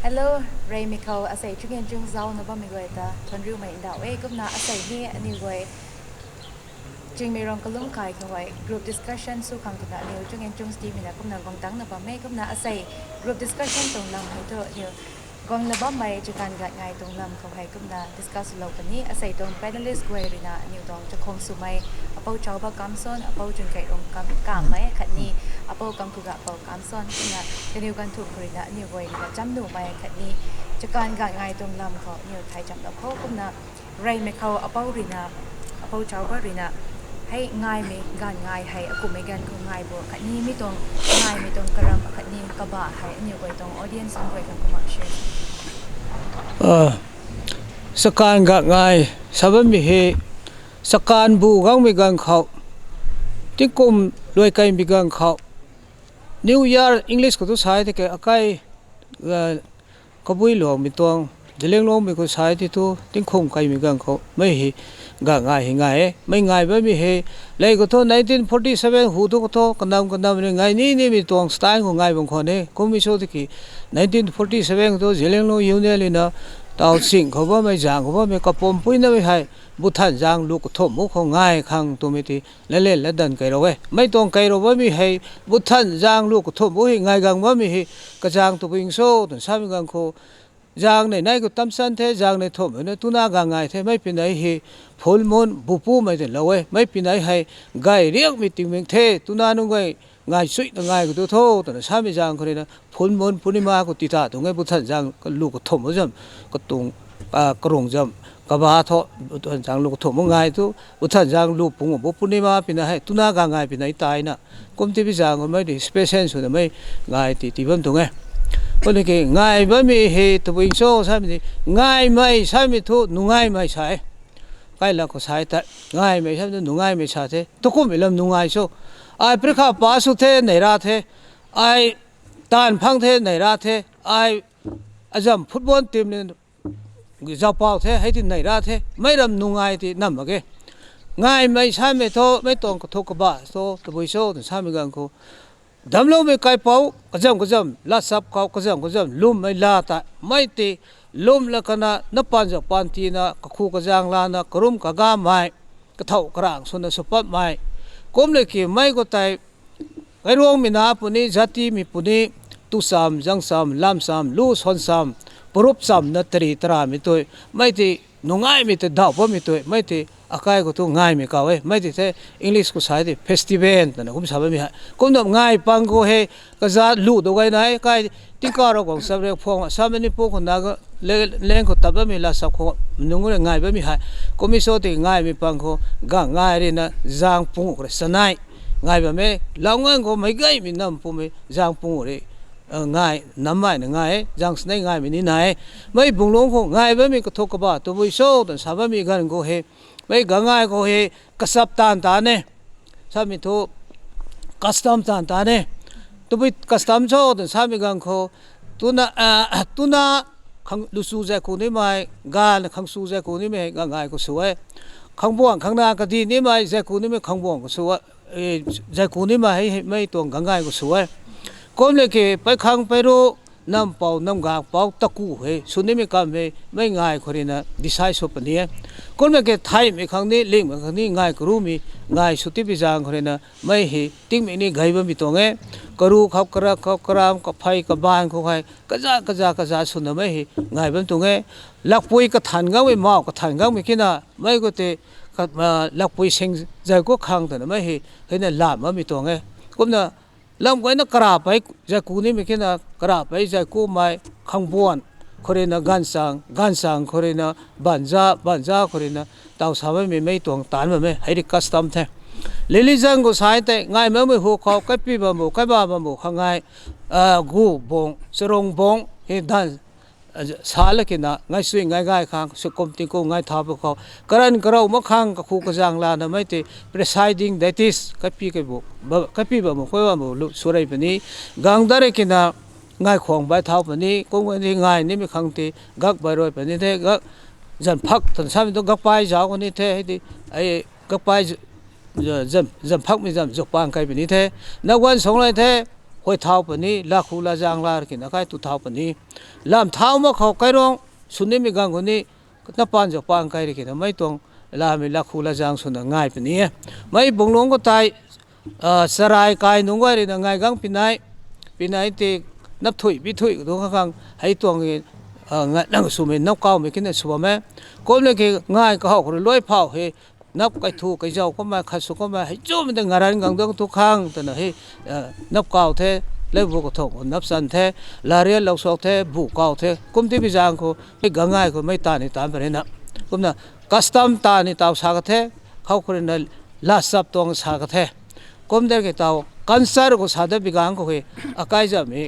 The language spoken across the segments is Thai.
Hello, Ray Mikau asai chugen chung zau na ba mi goi ta thonru mai da we gup na asai hi ani goi chung mi rong kalum kai khawai group discussion su khang ta ni chugen chung sti mi na kum na gong tang na ba me gup na asai group discussion tong lam hai to ni gong na ba mai chukan ga ngai tong lam khawai gup na discuss lo ta ni asai tong panelist goi ri na ni tong chakhong su mai apau chau ba kam son apau chung kai rong kam mai khat ni apau kam thu ga apau kam son na ni kan thu ri na ni goi ni cham nu mai khat ni chukan ga ngai tong lam kho ni thai cham da pho kum na Ray Mikau apau ri na apau chau ba ri naให้ง่ายไหมการง่ายให้กูไม่กันคือง่ายบัวขัดนี้ไม่ต้องง่ายไม่ต้องกระรำขัดนี้กระบะให้เนี่ยก็ต้องออเดียนสังเวยกันก็มาเชื่อสการกะง่ายสบายมีเหสการบูกังมีกันเขาที่กุมรวยไกมีกันเขา New Year English ก็ต้องใช้ที่แกอากาศกบุยหลวงมีตัวเจริญหลวงมีก็ใช้ที่ตัวที่คงไกมีกันเขาไม่เหกะง่ายง่ายไม่ง่ายแบบมีเหเลยก็ตัว1947หูตัวก็ตัวกันดำเนี่ยง่ายนี่มีตัวสไตล์ของง่ายบางคนเนี่ยก็มีโชว์ที่กี่1947ตัวเจริญหลวงอยู่เนี่ยเลยนะตาวสิ่งเขาว่าไม่จางเขาว่าไม่กระปมปุ้ยนั่นไม่ให้บุตรจางลูกทบมุขเขาง่ายขังตัวไม่ตีเล่นและดันไกลเราไว้ไม่ต้องไกลเราว่ามีให้บุตรจางลูกทบมุขง่ายกังว่ามีให้กระจางตัวปิงโซ่ตัวสามีกังโคจางในก็ตั้มสันเทจางในทบเนี่ยตุนากางง่ายเทไม่เป็นไรให้พลมนบุปูไม่ได้เราไว้ไม่เป็นไรให้ไกเรียกมีติงเมงเทตุนานุ่งไงง่ายสุดง่ายก็ตัวโทตัวสามีจางคนนี้นะพลมนพุนิมาก็ติดตาตรงไงบุตรจางก็ลูกทบมุขจำก็ตรงกรงจำกบาทอตุนจางลูกทบมุขง่ายตัวบุตรจางลูกปุ่งบุพุนิมาเป็นไรตุนากางง่ายเป็นไรตายนะกุมที่พิจารณาไม่ได้สเปเชียลสุดไม่ง่ายตีบันตรงไงคนที่ง่ายแบบมีเหตุวิ่งโซ่ใช่ไหมง่ายไหมใช่ไหมทุนุ่งง่ายไหมใช่ใครละก็ใช่แต่ง่ายไหมใช่ไหมนุ่งง่ายไหมใช่เถอะทุกคนไม่ลำนุ่งง่ายโซ่ไอ้พระข้าป้าสุเทในราเถไอ้ตานพังเทในราเถไอ้อาจารย์ฟุตบอลทีมเนี่ยจะเป่าเถให้ที่ในราเถไม่ลำนุ่งง่ายที่นั่นมาเกง่ายไหมใช่ไหมทุไม่ต้องกระทบกระบะโซ่ตัววิ่งโซ่ถึงใช่ไหมกันกูดำลงไม่ไกลเป้ากระจำลาสับเขากระจำลุ่มไม่ลาตาไม่ตีลุ่มแล้วกันนะนับปันจากปันทีนะกคู่กระจางลานะกรุ่มกระก้าไม้กระเท่ากระางส่วนสุปัดไม้ก้มเลยกี่ไม่ก็ตายไอรวงมีนาปุนีจัติมีปุนีตุสามจังสามลามสามลูสอนสามปรุบสามนัตรีตรามีตัวไม่ตีนุ่งง่ายมีแต่ดาวมีตัวไม่ตีอากาศก็ตัวง่ายมีกาวไม่ติดแต่อังกฤษก็ใช้ที่เฟสติวัลนั่นนะคุณทราบไหมฮะคุณทำง่ายปังก็เฮก็จะลู่ตัวไงนะก็ที่การเราของสับเรื่องพวกสามีนี่พวกคนนั้นก็เล่นก็ตับไม่ลาสับเขานุ่งก็ง่ายแบบนี้ฮะก็มีโซติง่ายมีปังก็ง่ายเลยนะจางปุ่งก็สนายง่ายแบบนี้เราเงินก็ไม่ง่ายมีน้ำปุ่งไม่จางปุ่งเลยง่ายน้ำไม่ง่ายจางสนายง่ายมีนี่ไหนไม่ปุ่งลงก็ง่ายแบบนี้ก็ทุกข์บ้าตัววิโซตัวสามีกันก็เฮไม่ง่ายก็เฮกษับตานตาเนี่ยสามีทุกัสตัมตานตาเนี่ยตัวไปกัสตัมโชตัวสามีกันเขาตัวน่ะขังลุสูใจคนนี้ไม่กาลขังสูใจคนนี้ไม่ง่ายก็สวยขังบ่วงขังนาคดีนี้ไม่ใจคนนี้ไม่ขังบ่วงก็สวยใจคนนี้ไม่ตัวง่ายก็สวยคนเลยที่ไปขังไปรู้น้ำเปล่าน้ำกากเปล่าตะกู้เฮสุนีไม่กำไม่ง่ายคนนี้นะดีไซน์สุปนี้คนเลยที่ไทยไม่ครั้งนี้ลิงไม่ครั้งนี้ง่ายกรู้มีง่ายสุดที่พิจารณาคนนี้นะไม่เฮติ้งไม่นี่ไงบ้างมีตัวเงี้ยกรู้ขับกระขับกระมกับไฟกับบ้านเขาใครกระจาสุนไม่เฮง่ายบ้างตัวเงี้ยลักปุยกระถันก้าวไม่เมากระถันก้าวไม่คิดนะไม่ก็เตะลักปุยเซ็งใจก็ขังแต่ไม่เฮเห็นลาบมันมีตัวเงี้ยก็นะลำไว้นักกราบไปใจกูนี่ไม่คิดนะกราบไปใจกูไม่ขังบวนคนนี้นะกันสังคนนี้นะบันจ้าคนนี้นะดาวสาวไม่ตัวตานไม่ให้ดิคัสตัมเถอะลิลิจังก็ใช้แต่ง่ายไม่หัวเขาใกล้ปีบะหมูใกล้บ้าบะหมูข้างง่ายกูบงสรงบงเห็นดันสาลกินะง่ายสวยง่ายข้างสุขุมติงกูง่ายทับเขากระนั้นกระเรามาข้างกับคู่กระจังลานะไม่ติ presiding that is ใกล้ปีกับบุใกล้ปีบะหมูค่อยบะหมูลุสุรัยปนี้กังดาร์กินะง่ายของใบเท้าปนี้กูวันที่ง่ายนี่ไม่ขังตีกักใบรอยปนี้เท่กักจันพักทันสามีต้องกักไปจ้าคนนี้เท่ให้ดีไอ้กักไปจันพักไม่จันจกปางใครปนี้เท่นักวันสองเลยเท่ หอยเท้าปนี้ลาคูลาจางลากินอาการตุเท้าปนี้ลำเท้ามาเขาไกรองสุนีมีกังคนนี้นับปานจากปานไกรกินไม่ตรงลามีลาคูลาจางสุนง่ายปนี้ไม่บุงลงก็ตายสลายกายนุ่งไว้เลยง่ายกังปีไหนตีนับถุยพิถุยตรงข้างให้ตัวเงี้ยนั่งสุเมนนับเก้าไม่กินได้สุบแม่ก็เลยคือง่ายก็เขาคนรวยเผาเฮนับไก่ถูกไก่เจ้าก็มาขัดสุก็มาให้จุ่มมันงานกันต้องทุกครั้งแต่นะให้นับเก้าเทเล่บุกทงนับสันเทลาเรียนเราสอบเทบุกเก้าเทกุมที่พิจารณ์ก็ไม่ง่ายก็ไม่ตานี่ตามไปเลยนะกุมนะคัสตัมตานี่ตาวสากเทเขาคนนั้นลาสับตวงสากเทกุมเด็กตาวกันซาร์ก็สาดบิกังก็เฮอาการจะมี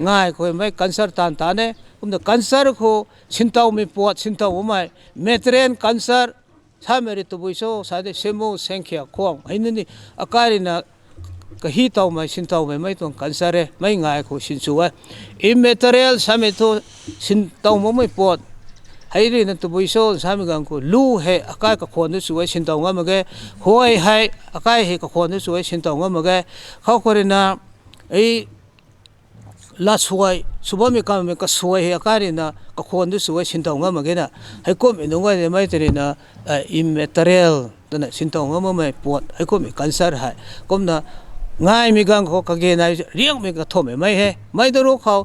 ง่ายก็ไม่กันซาร์ตานตาเนี่ยกุมนะกันซาร์ก็ชินเต้าไม่ปวดชินเต้าไม่เมตรนกันซาร์ถ้าไม่ได้ตัวบุยโซ่สาดเซมูเซงเขียควงไอ้นี่อาการนี่นะก็ฮีเต้าไม่ชินเต้าไม่ต้องกันซาร์ไม่ง่ายก็ชินชัวอิมเมตรลสามีตัวชินเต้าไม่ปวดไอ้นี่นั่นตัวบุยโซ่สามีกันก็ลู่เหอาการก็คนที่สวยชินเต้างั้นมั้งแกหัวให้อาการเหก็คนที่สวยชินเต้างั้นมั้งแกเขาคนนี้นะไอ้ลาสวยสุบมีการมีก็สวยเหอาการนี่นะก็คนที่สวยชินเต้างั้นมั้งแกนะให้ก็มีนุ่งไว้ไม่ตัวนี้นะอิมเมตรลตัวนั้นชินเต้างั้นมั้งไม่ปวดให้ก็มีกันซาร์ให้ก็นะง่ายมีการเขาเกณฑ์อะไรเรียกมีกระทบไม่เหไม่ต้องรู้เขา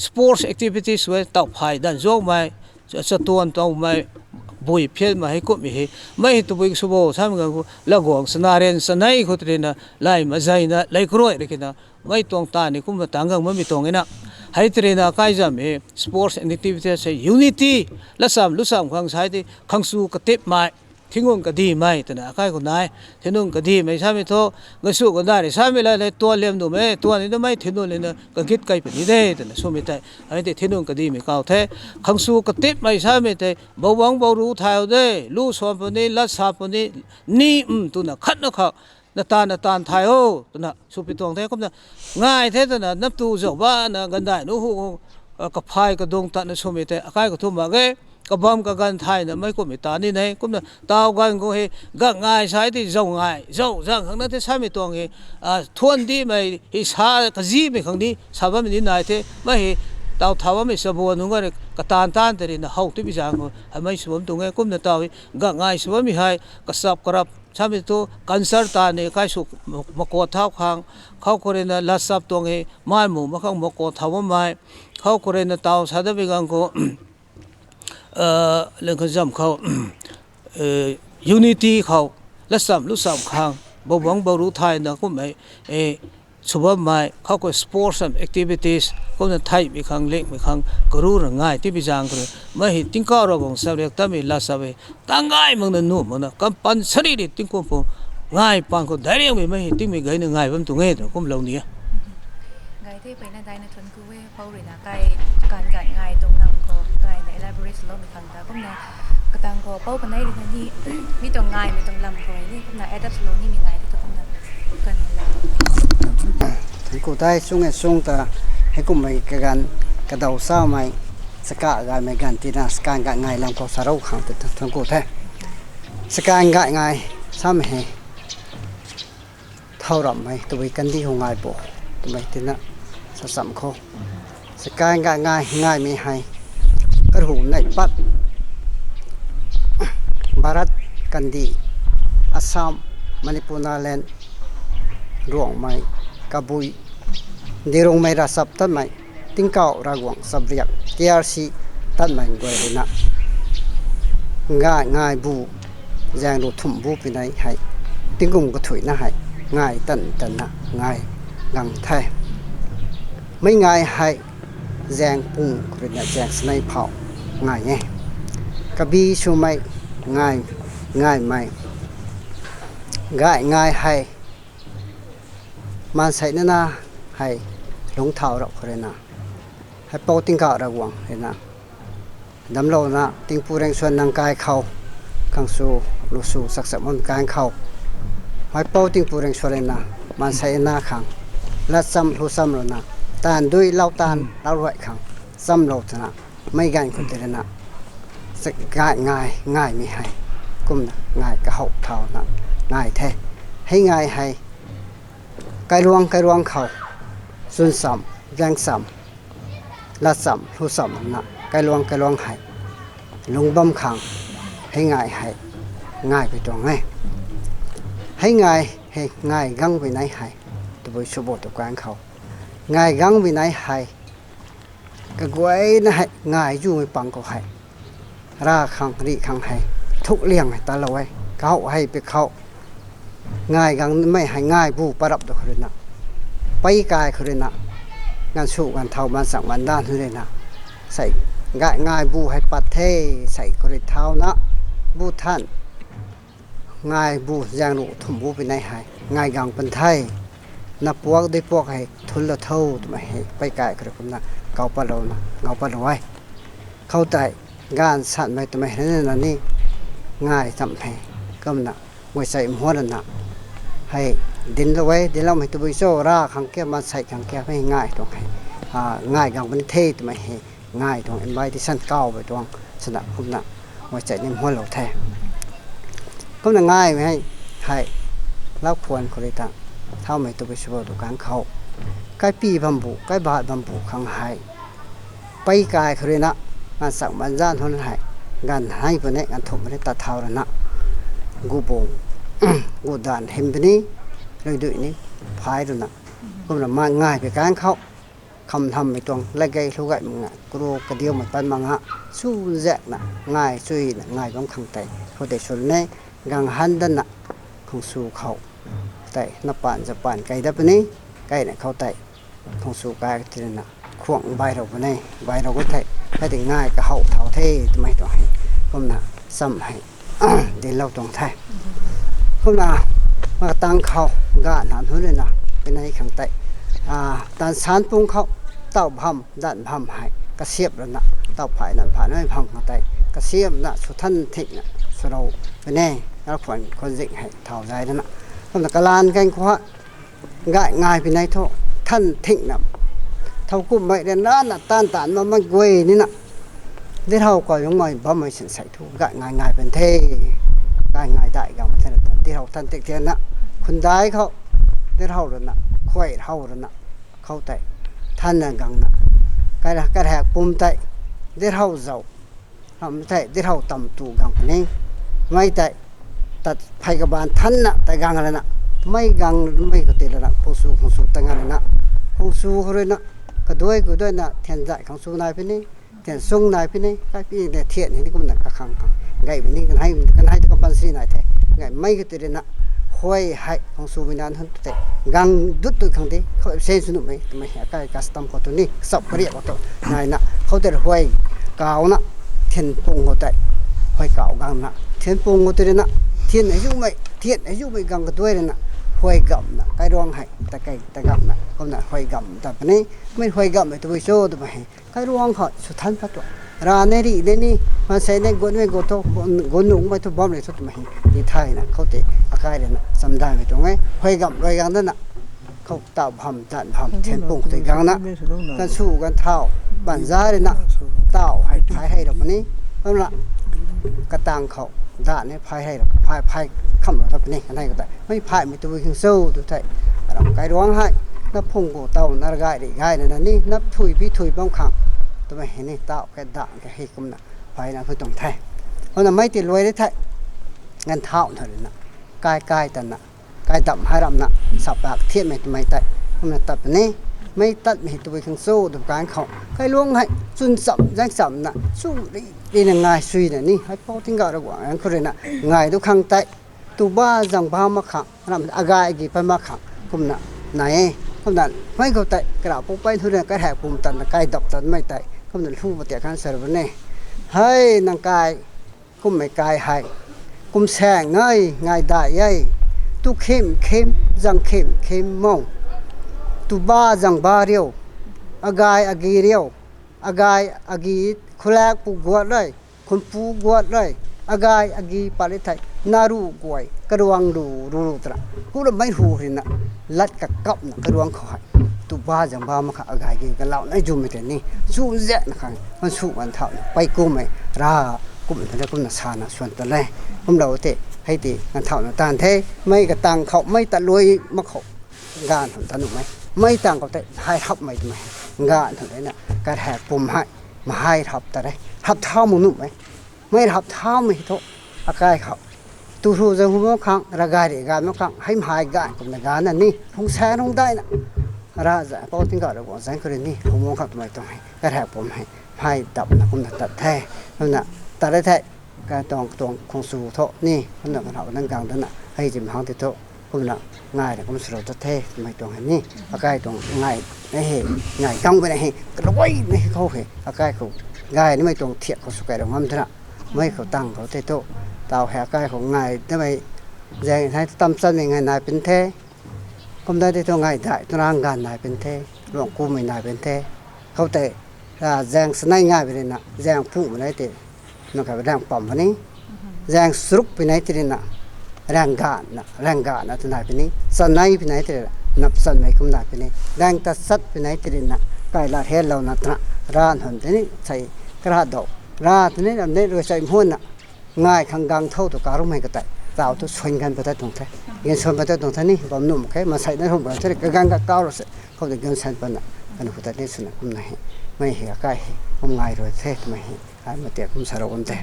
sports activities ไว้ต่อไปดันโจไม่จะตัวต่อไม่บุยเพี้ยนมาให้ก็มีไม่ตัวบุยสุโบทำกันกูแล้วก็สนาเรนสนายเขาตัวนี้นะไล่มาใจนะไล่กล้วยอะไรกันนะไม่ตรงตานี่กูมาตั้งกันไม่มีตรงนี้นะให้ตัวนี้นะใครจะมี sports activities ใช้ unity และสามรู้สามครั้งใช้ที่ครั้งสู้กระติบมาทิ้งงก็ดีไหมแต่นะใครคนไหนทิ้งงก็ดีไหมใช่ไหมท้อเงินสู้ก็ได้ใช่ไหมล่ะเลยตัวเลี้ยงดูไหมตัวนี้ไม่ทิ้งงเลยนะก็คิดไกลเป็นนี้ได้แต่นะสู้ไม่ได้ไอ้ที่ทิ้งงก็ดีไม่เก่าแท้ขังสู้ก็ติดไม่ใช่ไหมแต่บ่หวังบ่รู้ทายเอาได้รู้สอนปนี้ลัดสาปนี้นี่ตัวน่ะขัดนะเขานาตาไทยโอ้ตัวน่ะสู้ไปตรงแท้ก็น่ะง่ายแท้ตัวน่ะนับตู้เจ้าบ้านนะกันได้นู้หูกับพายกับดงตัดนะสู้ไม่ได้ใครก็ทุ่มมาเกก็บอมกับกันไทยนะไม่ก็ไม่ตานี่ไงก็นะตาวกันก็เฮก็ง่ายใช้ที่เจ้าง่ายเจ้าจังข้างนั้นที่ใช้ไม่ตรงเฮทวนที่ไม่เฮชากจีไม่ข้างนี้ชาวบ้านไม่ได้นายเท่ไม่เฮตาวท้าวไม่สมบูรณ์นุ่งก็กตานแต่เรื่องน่ะเขาที่พิจารณาไม่สมบูรณ์ตรงไงก็นะตาวก็ง่ายสมบูรณ์ไม่ให้ก็สับกรับใช่ไหมตัวกันเสิร์ตาเนี่ยใครสุกมกอดเท้าข้างเขาคนนั้นลัดสับตรงเฮไม่หมู่มาข้างมกอดเท้าไม่เขาคนนั้นตาวชาติพิการก็เรื่องการจำเขาunity เขาและสามรู้สามครั้งบ่หวังบ่รู้ไทยนะก็ไม่สุภาพไม่เขาก็ sports and activities ก็ในไทยมีครั้งเล็กมีครั้งก็รู้ง่ายที่พิจารณาไม่เห็นติ้งก้าวเราบอกสาวเด็กตั้งมีลาสาวตั้งง่ายมันนั่นนู่นมันนะกำปั้นสรีดิติ้งคนพงง่ายปังก็ได้เรื่องไม่เห็นติ้งมีไงง่ายผมตัวเงี้ยก็เราเนี่ยไงที่ไปในใจในชนคือเว้เขาหรือนะไกการไงตรงนั้นก็ไงใน elaborate เราไม่ทันแต่ก็นะกระตังก็เป้าปันได้ดีนี่มีตรงไงมีตรงลำก็นี่ก็นะ adapt เรานี่มีไงที่ตรงนั้นกันแล้วทั้งกูได้ช่วงช่วงแต่ให้กูไม่กันกระดาษเศร้าไม่สกัดกันไม่กันที่น่าสกัดกันไงลำก็สรุปขังแต่ทั้งกูแท้สกัดกันไงซ้ำให้เท่าไรไม่ตัวกันที่หงายบ่ตัวไม่ที่น่ะสัมเขาสกัดกันง่ายไม่ให้กระหูในปัดบารัตกันดีอัสสัมมณิปุนาแลนด์รวงไม่กบุยดีรงไม่รัสับตัดไม่ติ้งเก่ารากวงสับเรียก KRC ตัดไม่กวยเลยนะง่ายบูแรงรูทุ่มบูไปไหนให้ติ้งกุมก็ถุยนะให้ง่ายตันนะง่ายงังแท้ไม่ง่ายให้แรงปุ่งหรือแรงสไนเผาง่ายไงกระบี่ชูไม่ง่ายไม่ง่ายให้มันใส่นั่นนะให้ลงเท้าเราเลยนะให้เป่าติ้งก่าระวังเลยนะดำเรานะติ้งปูแรงส่วนร่างกายเขาขังสู้ลูสู้สักษะมันกายเขาให้เป่าติ้งปูแรงส่วนเลยนะมันใส่หน้าขังและซ้ำลูซ้ำเรานะตานด้วยเล่าตานเล่าไหวขังซ้ำเรานะไม่กันคนเดียวนะสักง่ายไม่ให้กุมนะง่ายกระหอบเท้านะง่ายแท้ให้ง่ายให้ไกลรวงเขา ซุนซ้ำแรงซ้ำละซ้ำรู้ซ้ำนะไกลลวงให้ลุงบ่มขังให้ง่ายไปตรงไหนให้ง่ายกังไปไหนให้ตัวชบตัวกลางเขาง่ายกังไปไหนให้ก็กวยนะให้ง่ายอยู่ไม่ปังก็ให้ราขังรีขังให้ทุกเลี้ยงให้ตาลอยเขาให้ไปเขาง่ายกังไม่ให้ง่ายผู้ประดับตัวคนนะไปกายคนนะงานสู้งานเท่ามันสั่งมันด้านเลยนะใส่ง่ายบูให้ปัดเทใส่กระเท้านะบูท่านง่ายบูยางหนูทุ่มบูไปในหายง่ายกังเป็นไทยนับพวกได้พวกให้ทุนละเท่าทำไมให้ไปไกลกระผมนะเกาปะเรานะเกาปะเราไว้เข้าใจงานสั่นไปทำไมนั่นนี่ง่ายทำให้ก็มันนะไว้ใส่หัวนั่นนะให้ดินละไว้ดินเราไม่ตัววิโซราขังแก้มาใส่ขังแก้ให้ง่ายตรงให้ง่ายกังเป็นเททำไมให้ง่ายตรงเอ็นไว้ที่สั้นเก้าไปตรงสนับผมนะไว้ใจในหัวเราแท้ก็น่าง่ายไหมให้เราควรคนต่างเท่าไม่ตัวไปช่วยตัวการเขาใกล้ปีบำบุใกล้บาทบำบุขังให้ไปกายคนนะงานสั่งมันย่านเท่านั้นให้งานให้ไปเนี่ยงานถมไปตัดเท้าแล้วนะกูบงกูด่านเห็นไปนี้เลยดูนี้พายแล้วนะก็น่ามาง่ายไปการเขาคำทำไปตรงและไกลทุกไกมึงอ่ะกลัวกระเดียวมันเป็นมังฮะสู้แจกนะง่ายช่วยนะง่ายต้องขังใจเขาแต่ส่วนนี้กังหันดันนะคงสู้เขาแต่นับป่านจะป่านไกลได้ปะนี้ไกลเนี่ยเขาแต่คงสู้ไกลทีนั้นนะข่วงใบเราปะนี้ใบเราก็ไทยให้ถึงง่ายก็เขาเท่าเท่ทำไมต้องให้ก็น่ะซ้ำให้เดี๋ยวเราต้องไทยก็น่ะมาตั้งเขากาหนานหุ่นเลยนะเป็นในขังแต่ตานสารปรุงเขาเต้าพำด้านพำให้กระเสียบแล้วนะเต้าผ่ายนั่นผ่านไม่พำขังแต่กระเสียบนะสุทันทินะสุเราเป็นแน่แล้วคนจิงให้เท่าใจนั่นนะก็น่ะกะลานกันขวาง่ายไปในท่อท่านทิ้งนะเท่ากุ้มไม่เดินนั่นน่ะต้านมามันเวนี่นะได้เท่าก่อนยังไม่บ่ไม่สินใส่ทุกง่ายเป็นเท่ง่ายได้กันมาเท่านั้นที่เราท่านเทียนนะคนได้เขาได้เท่าแล้วนะค่อยเท่าแล้วนะเข้าใจท่านนั่งกังนะกระแทกปุ่มใจได้เท่าเจ้าทำใจได้เท่าต่ำตูกังนี่ไม่ใจตัดไฟกบาลท่านนะแต่กังอะไรนะไม่กังไม่ก็ตีแล้วนะผู้สู้แต่งานนะผู้สู้เขาเลยนะก็ด้วยนะเทียนใจของสู้นายพี่นี่เทียนส่งนายพี่นี่ก็พี่เนี่ยเทียนนี่ก็มันกระคังไงพี่นี่กันให้ตะกันสีนายแท้ไงไม่ก็ตีเลยนะห้อยให้ของสู้วิญญาณทั้งแต่กังดุดตัวขังดีเขาเส้นสนุกไหมไม่เห็นใกล้กัสตัมก็ตัวนี้สับเรียกว่าตัวนายนะเขาแต่ห้อยเก่านะเทียนปงเขาแต่ห้อยเก่ากังนะเทียนปงเขาตัวนี้นะเทียนอายุไม่กังก็ด้วยเลยนะห้อยกำนะไก่ร้องให้แต่กำนะก็นะห้อยกำแต่ปนี้ไม่ห้อยกำไม่ตัวโซ่ตัวไม่ไก่ร้องเขาสุดท้ายพัดตัวร้านนี้นี่มาใส่ในกวนไม่กวนโตกวนหนุ่มไม่ตัวบอมเลยสุดไม่ที่ไทยนะเขาเตะอาการเลยนะสำได้ไม่ตรงไงห้อยกำนั่นนะเขาเต่าพำจันพำเทียนปงตัวกังนะกันสู้กันเท่าบันซ่าเลยนะเต่าให้เราปนี้นั่นละกระตังเขาด่านนี้พายให้เราพายคำเราทำนี่กันให้ก็ได้ไม่พายไม่ตัววิ่งสู้ตัวไทยเราไกลร้องให้นับพงโกเต่านารกายได้ง่ายนะนี่นับถุยพี่ถุยบ้องขังตัวไม่เห็นนี่เต่าแกด่างแกให้กำนะพายนะเพื่อตรงไทยเพราะนั้นไม่ติดรวยได้ไทยเงินเท่าเท่านั้นนะกายตันนะกายต่ำให้รำนะสับปากเทียนไม่ไต่เพราะนั้นตัดนี้ไม่ตัดไม่ตัววิ่งสู้ตัวการเขาไกลร้องให้จุนสับแรงสับนะสู้ดีนะง่ายสุยนะนี่ให้พ่อทิ้งกับเราว่าอันคนน่ะง่ายทุกครั้งแต่ตัวบ้าจังบ้ามาขังนั่นอากาศกี่ไปมาขังคุมน่ะไหนคุมน่ะไม่เข้าใจกระปุกไปทุเรียนก็แหกปุ่มตันกายดับตันไม่ไต่คุมน่ะรู้ปฏิการเสร็จวันนี้ให้นางกายคุมไม่กายให้คุมแสงง่ายได้ยัยตุเข้มจังเข้มมองตัวบ้าจังบ้าเรียวอากาศอากีเรียวอากาศอากีคุแลกปูกวดเลยคนปูกวดเลยอากาศอากีปาริไทยนารูกวยกระวังรูตระกูเราไม่รู้เลยนะลัดกับนะกระวังคอยตัวบ้าจังบ้ามาค่ะอากาศกีกันเหล่านั้นจุ่มไม่ได้นี่สู้เจ๊นะครับมันสู้วันเท่าไปกูไม่รากูไม่ได้กูน่ะชานะส่วนตัวแรกผมเราเตะให้ตีกันเท่านั้นตานเทไม่กระตังเขาไม่ตะลุยมาเขางานทำสนุกไหม ไม่ต่างกับแต่ให้ทับไม่ไหมงานถึงได้น่ะการแหกปุ่มให้มาให้ทับแต่ได้ทับเท้ามึงนุ่มไหมไม่ทับเท้าไม่โตอาการเขาตูรูจะหัวครั้งระกายเด็กการเมื่อครั้งให้หายกันกับในงานนั่นนี่ทงแช่ทงได้น่ะราจะพอถึงก่อนเราบอกแสงคืนนี้ผมมองขับทำไมต้องให้การแหกปุ่มให้ดับนะผมตัดแท้นั่นน่ะตัดได้แท้การตองคงสู่โตนี่มันน่ะมันเอาดังกลางนั่นน่ะให้จิมหางติดโตผมน่ะง่ายแต่ผมสรุปตัดแท้ทำไมต้องให้นี่อาการตรงง่ายไม่เห็นง่ายกังไปไหนกระโดดนี่เขาเห็นอาการเขาง่ายนี่ไม่ตรงเทียบเขาสุกายตรงนั้นเท่านั้นไม่เขาตั้งเขาเตโตตาวแหกายของง่ายทำไมแรงให้ตำสั้นยังไงนายเป็นแท้ผมได้ที่ตัวง่ายได้ตัวร่างกายนายเป็นแท้หลวงกูไม่นายเป็นแท้เขาเตะแรงสนายง่ายไปเลยนะแรงพุ่งไปไหนเตะนั่นก็แรงปั๊มวันนี้แรงสรุปไปไหนเตะนะแรงกาดนะตัวนายไปนี้สนายไปไหนเตะนับสันไม่คุ้มนายไปนี้แรงตัดสัดไปไหนเตะนะไก่ลาเทลเรานะตระร้านหันเตนี้ใส่กระดกร้านนี้อันนี้เราใส่หุ่นนะง่ายขังกังเท่าตัวการุไม่ก็ได้เราตัวชนกันไปได้ตรงแท้เงินชนไปได้ตรงแท้นี่ผมนุ่มแค่มาใส่ในห้องแบบนี้กังกับก้าวเราเสร็จเขาจะเงินชนไปน่ะกันหัวแต่นี่สนุกคุ้มนายไม่เหี้ยใกล้ผมง่ายเลยเท่ทำไมมาเตะผมสารวันเตะ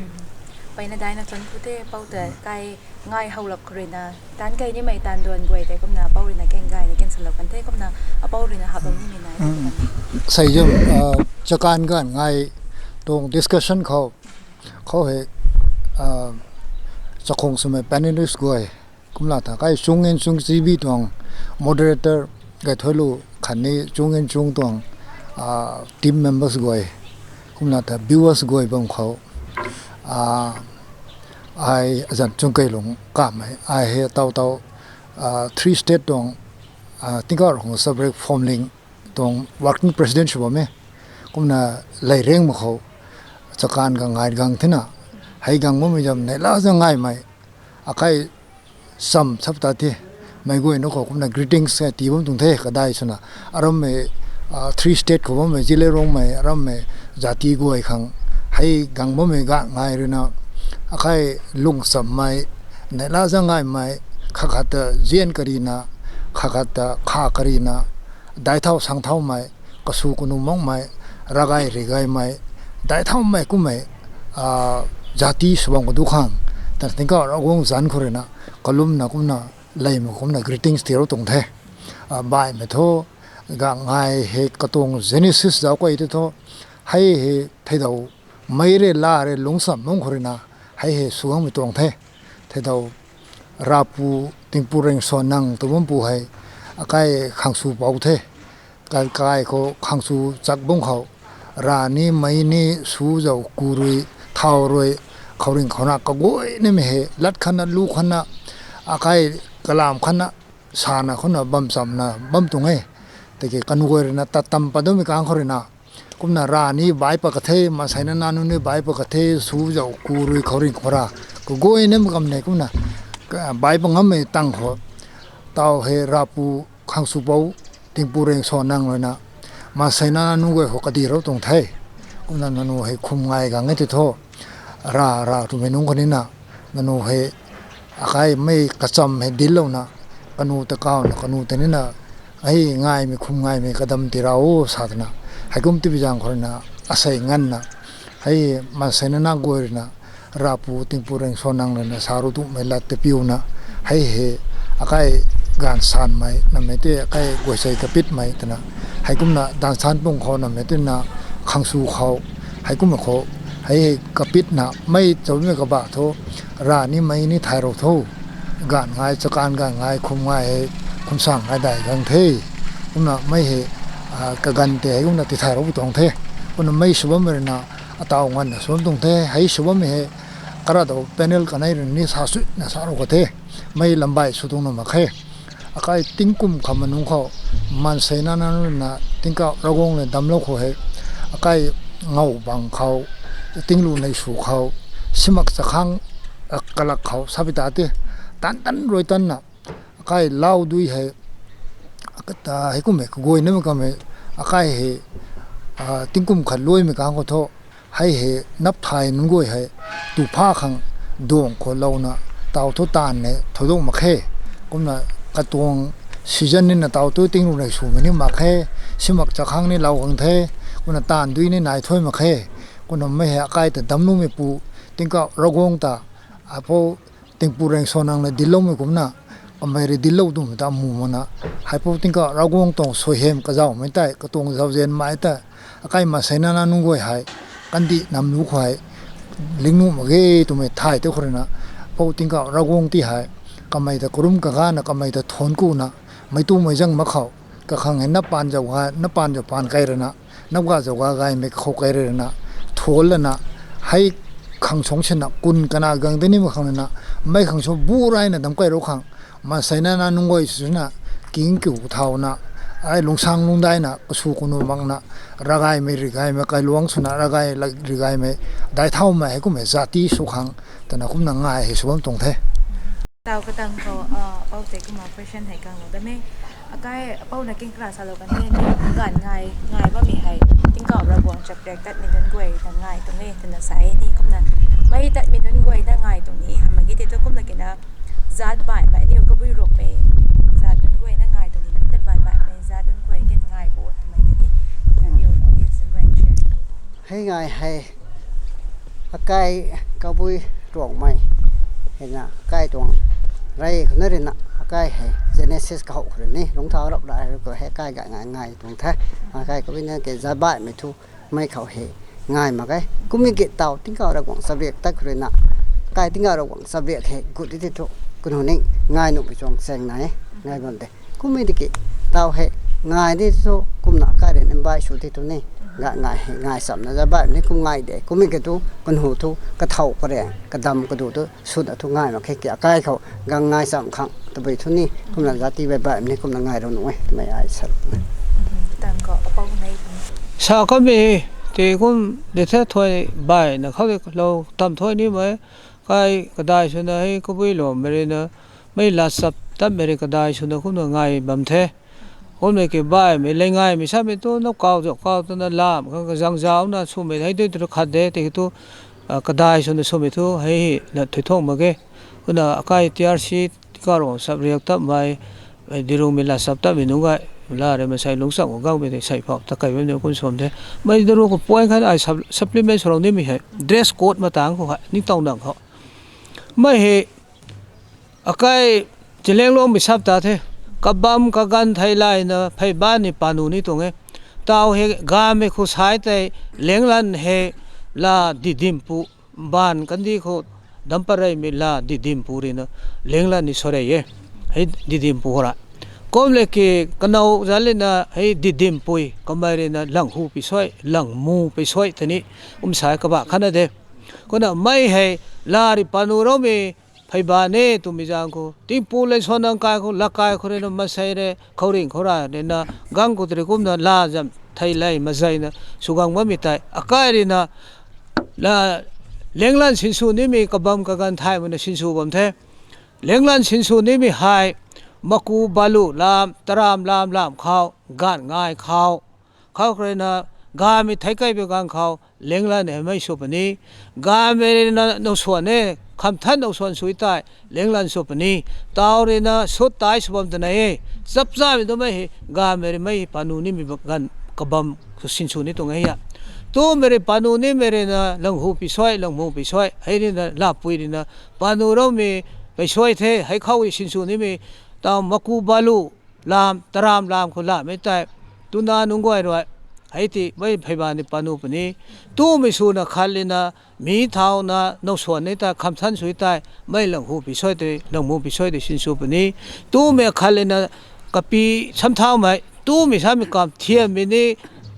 ไปในได้นะจนพูดเต้เป้าแต่ไกลง่ายเฮาหลับกรีนะด้านไกลนี่ไม่ตานดวนกวยแต่ก็น่าเป้าเรียนแกงไกลในแกงสลับกันเต้ก็น่าเอาเป้าเรียนหับตรงนี้มีนายใส่ยมจัดการกันไงตรง discussion เขาเหจะคงสมัย panelist กวยกุมลาถ้าใครชงเงินชงซีบีตวง moderator ก็ทะลุขันนี้ชงเงินชงตวงteam members กวยกุมลาถ้า viewers กวยบางเขาไออาจารย์จงเกยหลงกล้าไหมไอเฮเตา3 state ตวงที่ก็ของ separate forming ตวง working president ใช่ไหมกุมน่ะไล่เร่งมาเขาจัดการกับงานกังที่น่ะให้กังว่าไม่จำในล่าจะง่ายไหมอาใครซ้ำสัปดาห์ที่ไม่กูเองนกผมน่ะ greetings ตีผมตรงเทก็ได้ชนะอารมณ์ไม่3 state ของผมไม่จิเลรงไม่อารมณ์ไม่จัติกูไอ้ขังให้กังว่าไม่ก็ง่ายเลยนะอาใครลุงซ้ำไม่ในล่าจะง่ายไหมข้าขัดเจียนกรีนะข้าขัดข้ากรีนะได้เท่าสังเท่าไหมก็สู้กุนุมองไหมระกายริกายไหมได้เท่าไหมกูไหมjati sebang kedukhang dan tinggal orang zan korena kolum na kumna lai mo kumna greetings tiro tong the bai me tho ga ngai he katong genesis da ko ite tho hai he thedau mai re la re longsam mong korena hai he suang me tong the thedau rapu tingpureng sonang tumum pu hai akai khangsu pau the kai kai ko khangsu chak bong khau rani mai ni su jau kurui thau roiเขาเรื่องเขาหนักก็โวยนี่ไม่เหลัดขันน่ะลูกขันน่ะอาใครกลามขันน่ะสานะเขาน่ะบัมซ้ำน่ะบัมตรงไงแต่เกี่ยกันโวยน่ะตัดตำปะด้วยมีการเขาเลยน่ะกุมน่ะรานี่ใบปะกะเทมาใส่นั่นนั่นนี่ใบปะกะเทสู้เจ้ากูรุยเขาเรื่องเขาราก็โวยนี่มันกำเนิดกุมน่ะใบปะงั้นไม่ตั้งเขาเต่าเฮราปูขังสุเปาติงปูเรงสอนังเลยน่ะมาใส่นั่นนู่นก็เขากระดีเราตรงไทยกุมน่ะนั่นนู่นให้คุมไงกันไงติดโทราทุเมนุงคนนี้นะกนูให้อาใครไม่กระจำให้ดิลแล้วนะกนูตะก้าวนะกนูแต่นี่นะให้ง่ายไม่คุ้มง่ายไม่กระดมตีเราสาธนะให้กุมติบิจังคนนะอาศัยงั้นนะให้มาใส่นั่นนักกวยนะราปูติงปูเรงโซนังเลยนะสารุตุไม่ลัดเตปิวนะให้อาใครการสานไม่นั่นไม่ได้อาใครกวยใส่กระปิดไม่แต่นะให้กุมนะดันสานปงเขานั่นไม่ได้นะขังสู่เขาให้กุมเขาให้กระปิดนะไม่จะไม่กระบะโทรานี่ไม่นี่ไทยเราโทการง่ายจัดการการง่ายคุมง่ายคุมสั่งง่ายได้กันเทคุณน่ะไม่เหกกันเตะคุณน่ะที่ไทยเราตรงเทคุณน่ะไม่สวมเลยนะตาวงันสวมตรงเทให้สวมไม่กระดาษแผ่นเนลกันให้นี่สาสุนะสารุกเทไม่ลำบากสุดตรงนั้นมาแค่อาการติ้งกุมคำมันนุ่งเขามันเสนานั่นน่ะติ้งก็ระงงเลยดำลงเขาให้อาการเงาบังเขาติ้งรูในสู่เขาสมัครสักครั้งกลักเขาสับตาเตตันรวยตันน่ะใครเล่าด้วยให้ตาให้กูไม่กูยนี่มันก็ไม่ใครให้ติ้งกุมขัดรวยไม่กางก็โทให้นับไทยนั่งกูให้ตูผ้าขังดวงคนเราน่ะเต่าทุตานเนี่ยทดงมาแค่กูน่ะกระตวง ซีซันนี่น่ะเตาตัวติ้งลงในสูงนี่มาแค่สิมักจะครั้งนี่เราของเทคนน่ะตานด้วยนี่นายถ้วยมาแค่คนน่ะไม่เห็นใครแต่ดำนุ่มไม่ปูติ้งก็ระกงตาพอติ้งปูแรงโซนังเลยดิลลงไม่กุมน่ะอเมริดิลลงตุ่มตามหมู่มันน่ะให้พอติ้งก็ระกงตรงสวยเฮมก็เจ้าไม่ได้ก็ตรงเจ้าเจนไม่ได้ใครมาใส่นานานุ่งก้อยให้กันดินำลูกไข่ลิงนุ่มเกยตัวไม่ถ่ายตัวคนน่ะพอติ้งก็ระกงที่ให้ก็ไม่แต่กลุ่มก็กันก็ไม่แต่ทนกูน่ะไม่ตู้ไม่จังมาเขาก็ขังเห็นนับปานจะว่านับปานจะปานไกลเลยนะนับว่าจะว่าไกลไม่เข้าไกลเลยนะทนแล้วนะให้ขังสงชนะกุนกันกังเดนี่มาขังนะไม่ขังชบูไรนะทำไกลเราขังมาใส่นานานุ่งไว้สุนะกิ้งกิ่วเท่านะไอ้ลงสังลงได้นะก็สู้คนนู้นบังนะระไกไม่ระไกไม่ไกลหลวงสุนะระไกระไกไม่ได้เท่าไม่ก็ไม่จัดที่สุขังแต่นะคุณนางง่ายให้สวมตรงเทตาวก็ตั้งเขาเป้าเจ๊ก็มาเพรสชั่นให้กังหมดแต่ไม่อาการเป้านักกินกระสาลกันเนี่ยงานง่ายว่ามีให้ติ้งก็ระบวงจับแดกตัดมีต้นกล้วยทางง่ายตรงนี้ถนนสายนี่ก็นะไม่ตัดมีต้นกล้วยได้ง่ายตรงนี้หามากี่เดี๋ยวก็มากินนะจัดบ่ายมาเนี่ยก็ไม่รู้ไปจัดต้นกล้วยได้ง่ายตรงนี้น้ำแต่บ่ายในจัดต้นกล้วยกันง่ายปวดทำไมทีนี้เดี๋ยวออเดียนส์แรงเชียร์ให้ง่ายให้ใกล้ก็บุยตรงไม่เห็นนะใกล้ตรงไรคนนั้นน่ะใกล้ให้เจเนซิสเขาคนนี้ลงเท้ารับได้ก็ให้ใกล้ง่ายตรงแท้ใกล้ก็เป็นเนี่ยเกิดจะบ้านไม่ทุไม่เขาเหง่ายมาใกล้ก็มีเกิดเต่าทิ้งเขาระวังสเบียกตักคนน่ะใกล้ทิ้งเขาระวังสเบียกเหกุดที่ทุกคนหัวนี้ง่ายหนุ่มไปจงแสงไหนง่ายบนเดก็ไม่ได้เกิดเต่าเหง่ายที่ทุกกุมหน้าใกล้เดินใบสุดที่ตัวนี้ง่ายสัมนะจะบ้านนี้ก็ง่ายเด็กก็ไม่เกิดทุกคนหูทุกกระเท่ากระแรงกระดำกระดูตัวสุดทุกง่ายมาแค่เกี่ยใกล้เขากังง่ายสัมขังตัวไปทุนนี้กุมหน้าจัดที่แบบนี้กุมหน้าง่ายเราหน่วยไม่อายสรุปต่างก็เป้าในชาวก็มีที่คุณเดี๋ยวถ้วยใบนะเขาเราทำถ้วยนี้ไหมใครก็ได้ชนะให้ก็ไม่หลงไม่เลยนะไม่ละสับตั้งไม่ได้ก็ได้ชนะคุณง่ายแบบเทคนไม่เก็บใบไม่เลยง่ายไม่ใช่ไม่ตัวนักเก่าจะเก่าตัวนั้นลามก็ยังยาวนะสู้ไม่ให้ด้วยตัวขัดเดที่ตัวก็ได้ชนะสู้ไม่ตัวให้ละถุยท่องมาเก้คุณน่ะใครที่อาชีพก็รอสับเรียกตั้งไปดีรุ่งไม่ละสับตั้งไม่นุ่งไงลาเรื่องมาใส่ลงสังของเขาไม่ได้ใส่พอตะไคร้ไม่ได้คุณสมเด็จไม่ได้รู้ก็ป่วยขนาดซัพพลีเมนต์ของเรานี่ไม่ใช่ dress code มาต่างเขานี่ต้องดังเขาไม่เห็นอะไรจะเลี้ยงลูกไม่ทราบตาเถอะกับบัมกับกันไทยไลน์นะไฟบ้านนี่ปานูนี่ตรงเงี้ยตาวเฮกาไม่คุสายแต่เลี้ยงลันเฮลาดิดิมปูบ้านกันดีเขาดัมปะไรไม่ลาดิดิมปูรีนะเลี้ยงลันนี่สระเย่ให้ดิดิมปูระก็เลยคือกันเอาจะเล่นนะให้ดิดิมปุยก็ไม่เล่นนะหลังหูไปช่วยหลังมูไปช่วยทีนี้สายกระบะขนาดเดียวก็น่ะไม่ให้ลาริปานูเราไม่ไฟบ้านเนี่ยตุ่มจังกูทิ้งปูเลยส่วนนั้นกายกูลักกายคนนั้นมาใส่เลยเขาเร่งเขาได้เนี่ยนะกังกูตรีกุมนะลาจำไทยไล่มาใส่นะสุกังว่าไม่ตายอากาศนี่นะลาเลี้ยงลันสินสูนี่มีกบัมกับกันไทยมันสินสูบัมเทเลี้ยงลันสินสูนี่มีหายมักูบาลูลามตรามลามเขาการง่ายเขาเคยนะกาไม่ไทยใกล้ไปกันเขาเลี้ยงลันเนี่ยไม่สุปนี้กาไม่นะนส่วนเนี่ยคำท่านเอาส่วนสุดท้ายเลี้ยงลันสุปนี้ตาวเรนะสุดท้ายสุบมตัวไหนซับซ้ำตัวไม่กาไม่ปานูนี่มีกันกบัมสินสูนี่ตรงไหนอะตัวไม่ปานูนี่ไม่นะหลังหูปิช่วยหลังมูปิช่วยให้นี่นะลาปุยนี่นะปานูเราไม่ไปช่วยเทให้เขาสินสูนี่มีตามมักูบาลูลามตรามลามคนละไม่ได้ตุนานุ่งก้อยด้วยให้ที่ไม่พยาบาลในปานูปนี้ตู้ไม่สู้นะขันเลยนะมีเท้านะนกส่วนในตาคำท่านสุดท้ายไม่หลังหูปิช่วยแต่หลังมูปิช่วยแต่สินสูปนี้ตู้ไม่ขันเลยนะกับปีช้ำเท้าไหมตู้ไม่ใช่มีความเทียมไม่นี่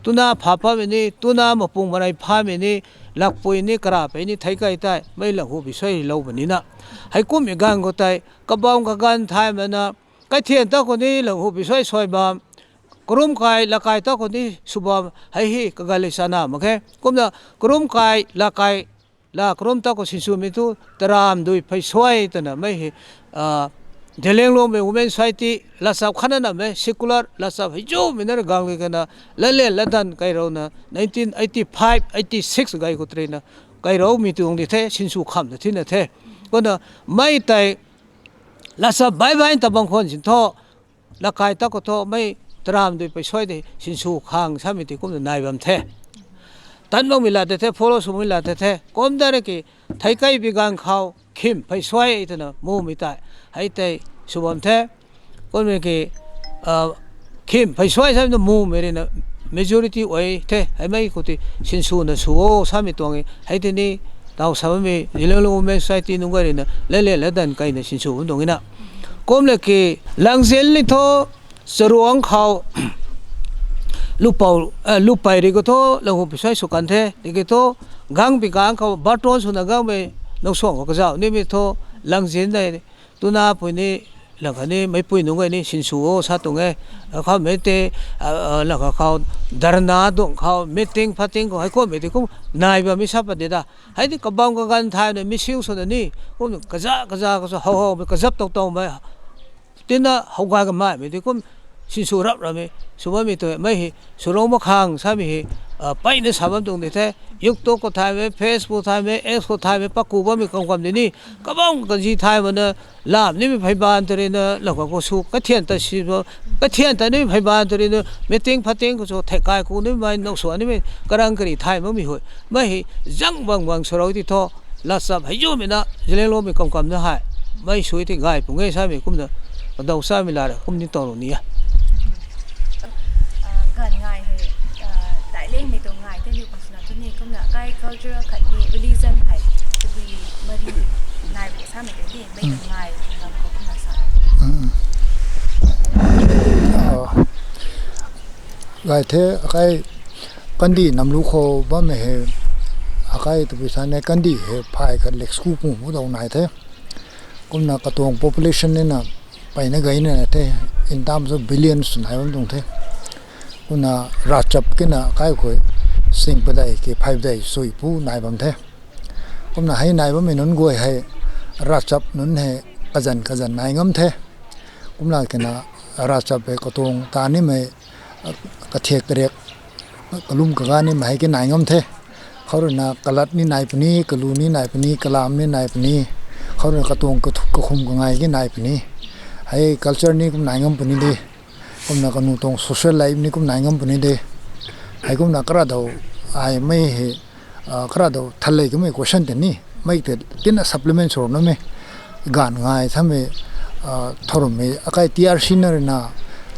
ตุนาผาพาไม่นี่ตุนามาปุ่งมาในพาไม่นี่หลักปุยนี่กระไปนี่ไทยใกล้ใต้ไม่หลังหูปิช่วยเราแบบนี้นะให้กุ้มอีกการก็ได้กบองกับการไทยมันนะใกล้เทียนตัวคนนี้หลังหูปิช่วยซอยบามกลุ่มกายละกายตัวคนนี้สุบามให้กับการเลสนาโอเคกุ้มนะกลุ่มกายละกายละกลุ่มตัวคนสินสูมิตุตรามโดยไปช่วยตัวน่ะไม่เดลิงลงไปอุเมนสายที่ลาสับขนาดนั้นไม่ secular ลาสับให้จูมินาร์กังเลยกันนะเล่ละดันไกเรานะ1985 86ไกก็เทรนะไกเรามีตัวองค์ที่เทสินสูขำที่นั่นเทก็นะไม่แต่ลาสับใบตะบางคนสินทอ ละกายตะก็โทไม่ตรามโดยไปช่วยได้สินสูคางสามีที่กุมนายบำเทตันบังมิลาเตเทโฟโลสุมิลาเตเทก้มได้เลยกี่ไทยไกบิกังเขาคิมไปช่วยตัวน่ะมูมิตายให้เตสุบำเทก้มเลยกี่คิมไปช่วยสามีตัวมูเมรินะ majority ไว้เทให้ไม่กุฏิสินสูน่ะสูสามีตัวนี้ให้ที่นี่ดาวสามียิลล์ไม่ใช่ที่นุ่งกันนะเล่ๆดันกันนะสินสูตรงนี้นะก้มเลยกี่หลังเซลนี่โทสรวงเขาลูกไปริกโตเราไปช่วยสุกันเทริกโตกังปีกังเขาบัตรอนสุนัขกังไปนกสวงก็จะนี่มีโตหลังเสียนได้ตัวน้าปุ่นนี่หลังนี้ไม่ปุ่นนุ่งไงนี่สินสูสัตว์ตรงไงเขาไม่เตะหลังเขาดาร์นาดงเขาไม่ติ้งพัดติ้งเขาให้คนไม่ติ้งนายแบบไม่ทราบประเดี๋ยวให้ที่กบังกันไทยเนี่ยไม่ซิ่งสุดนี่ก็กระจาก็จะเขาไปกระจับตรงๆไปทีน่ะเขากันมาไม่ติ้งสินสูรับเราไม่สุวรรณมีตัวไม่เห็นสุรมะขังสามีไปในสามวันตรงนี้แท้ยุคโตก็ถ่ายไว้เฟซบุ๊กถ่ายไว้เอ็กซ์ก็ถ่ายไว้ปักกูว่ามีความดีนี่ก็บ้องกันจีถ่ายมันนะลาบนี่มีไฟบ้านตัวนี้นะแล้วก็สู้ก็เทียนแต่ชีวก็เทียนแต่นี่ไฟบ้านตัวนี้นะไม่ติ้งพัดติ้งก็สู้แทกกายกูนี่ไม่นกสวนนี่ไม่กระรังกระดิ่งถ่ายมันมีหัวไม่เห็นจังบางสุราที่ท้อลาสับให้ยุ่งมีนะเจริญโลมีความนะให้ไม่ช่วยที่ง่ายปุ่งง่ายสามีคุ้มนะดาวสามีลาคุ้มนี่ตอนนี้gần ngày thì đại lên thì từ ngày thế thì còn là cho nên cũng là cái culture khẩn nghị religion phải từ vì mà đi ngày của sao mình đến thì mấy ngày là cũng là sao cái thế cái đi nằm lú khô ba mẹ cái từ vì sao này cái đi phải cái lịch sử cũng một đầu này thế cũng là cái tổng population nên là phải nó gây này thế in terms of billions này cũng thếคุณน่ะราชบกันน่ะใครคุยสิ่งประเดี๋ยวกี่ไพ่ได้สวยผู้นายบัมเทคุณน่ะให้นายบัมไม่นุนกวยให้ราชบนุนให้กระจันนายงมเทคุณน่ะกันน่ะราชบไปกระทงตานี่ไม่กระเทียกเรียกกระลุ่มกระกานี่ไม่ให้กันนายงมเทเขาเรียกน่ะกระลัดนี่นายปนีกระลูนี่นายปนีกระลามนี่นายปนีเขาเรียกกระทงกระทุกกระคุมกระไงกันนายปนีให้ culture นี่คุณนายงมปนีดีก็นักการตรง social life นี่ก็นายงามปนิดเดียให้ก็นักกระดาไอ้ไม่กระดาทะเลก็ไม่ question แต่นี่ไม่แต่ที่น่ะ supplement ส่วนนั้นไม่งานง่ายทำให้ทอร์ไม่ไอ้ TRC นั่นนะ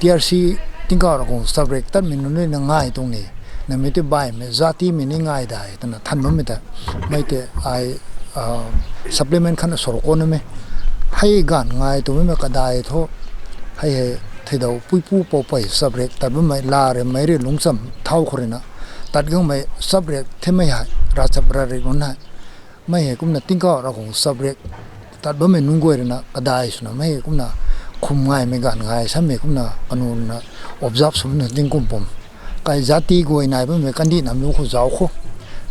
TRC ทิ้งก็เราคง subject ตั้งมันนู่นนี่ง่ายตรงนี้นั่นไม่ได้ใบไม่จัดที่มันนี่ง่ายได้แต่น่ะทันมันไม่ได้ไม่แต่ไอ้ supplement ขั้นส่วนคนนั้นไม่ให้งานง่ายตรงนี้มันก็ได้ทั่วให้ที่เราปุยปูปอยสับเรกแต่ไม่ลาเรื่องไม่เรื่องลงซ้ำเท่าคนนะตัดก็ไม่สับเรกที่ไม่หายราชบริการนั้นไม่เห็นกุมน่ะติ้งก็เราคงสับเรกตัดไม่นุ่งกวยนะก็ได้สุนะไม่เห็นกุมน่ะคุมง่ายไม่กันง่ายใช่ไหมกุมน่ะกันูน่ะ observe สมนึกติ้งกุมผมไก่จัติกวยนายไม่กันดีนำลูกเขาเจ้าเขา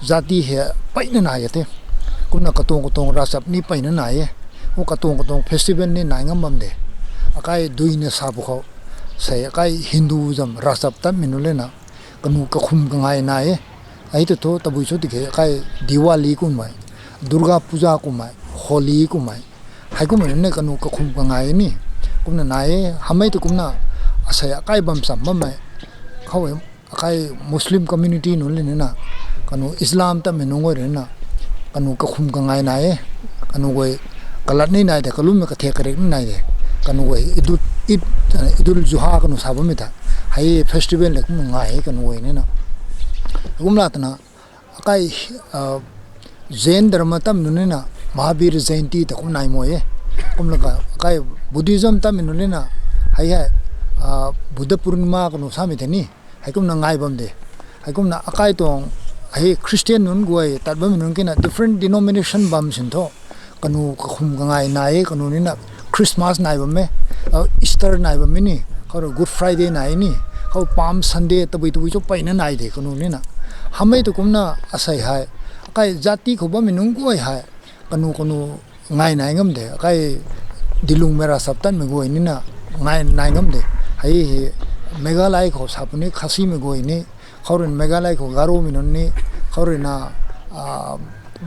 จัติเหตุไปนั่นไหนเต้กุมน่ะกระตงราชบนี่ไปนั่นไหนเขากระตงเฟสติวัลนี่ไหนงั้นบ้างเด้ไอ้ดูอินสาบุเขาใส่ไอ้ฮินดูซัมราสับตันมินุเลนะกันนูก็คุมกันไงนายไอ้ตัวตบุยชุดที่ไอ้ดิวาลีกุมไหมดุร์กาปูจากุมไหมฮอลีกุมไหมให้กุมเนี่ยกันนูก็คุมกันไงนี่กุมน่ะนายทำไมตัวกุมน่ะใส่ไอ้บัมซัมบัมไหมเขาไอ้มุสลิมคอมมูนิตี้นู่นเลยนะกันนูอิสลามตันมินุงเลยนะกันนูก็คุมกันไงนายกันนูก็กลัดนี่นายแต่ก็ลุ้มก็เทกเร็กนี่นายกันนูอิดุลจุฮากันนูสาบไม่ได้ให้เฟสติวัลเล็กมึงง่ายกันนูเนี่ยนะกุมลาตนะไอ้เซนดรามาตั้มนู่นเนี่ยนะมหาวีรเซนตีแต่กุมนายมวยกุมละก็ไอ้บุดิซึมตั้มนู่นเนี่ยนะให้บุดปุรนิมากันนูสามีเท่านี้ให้กุมนง่ายบัมเดให้กุมน่ะไอ้ตรงให้คริสเตียนนู่นกวยตัดบัมนู่นกินน่ะ different denomination บัมสินโตกันนูก็คุมกันง่ายนายกันนูนี่นะคริสต์มาสนายบัมไหมอีสเตอร์นายบัมนี่เขาเรียก Good Friday นายนี่เขาพามซันเดย์ตะบุยจบไปนั่นนายเด็กกันนูนี่นะทำไมตัวกุมน่ะอาศัยให้ไอ้จัติเขาบัมนุ่งกวยให้กันนูง่ายนายงั้มเด็กไอ้ดิลุงเมราสับตันไม่กวยนี่นะง่ายนายงั้มเด็กให้เมฆาลัยเขาสับนี่ข้าศึกไม่กวยนี่เขาเรียนเมฆาลัยเขาการุมินุนนี่เขาเรียนน่ะ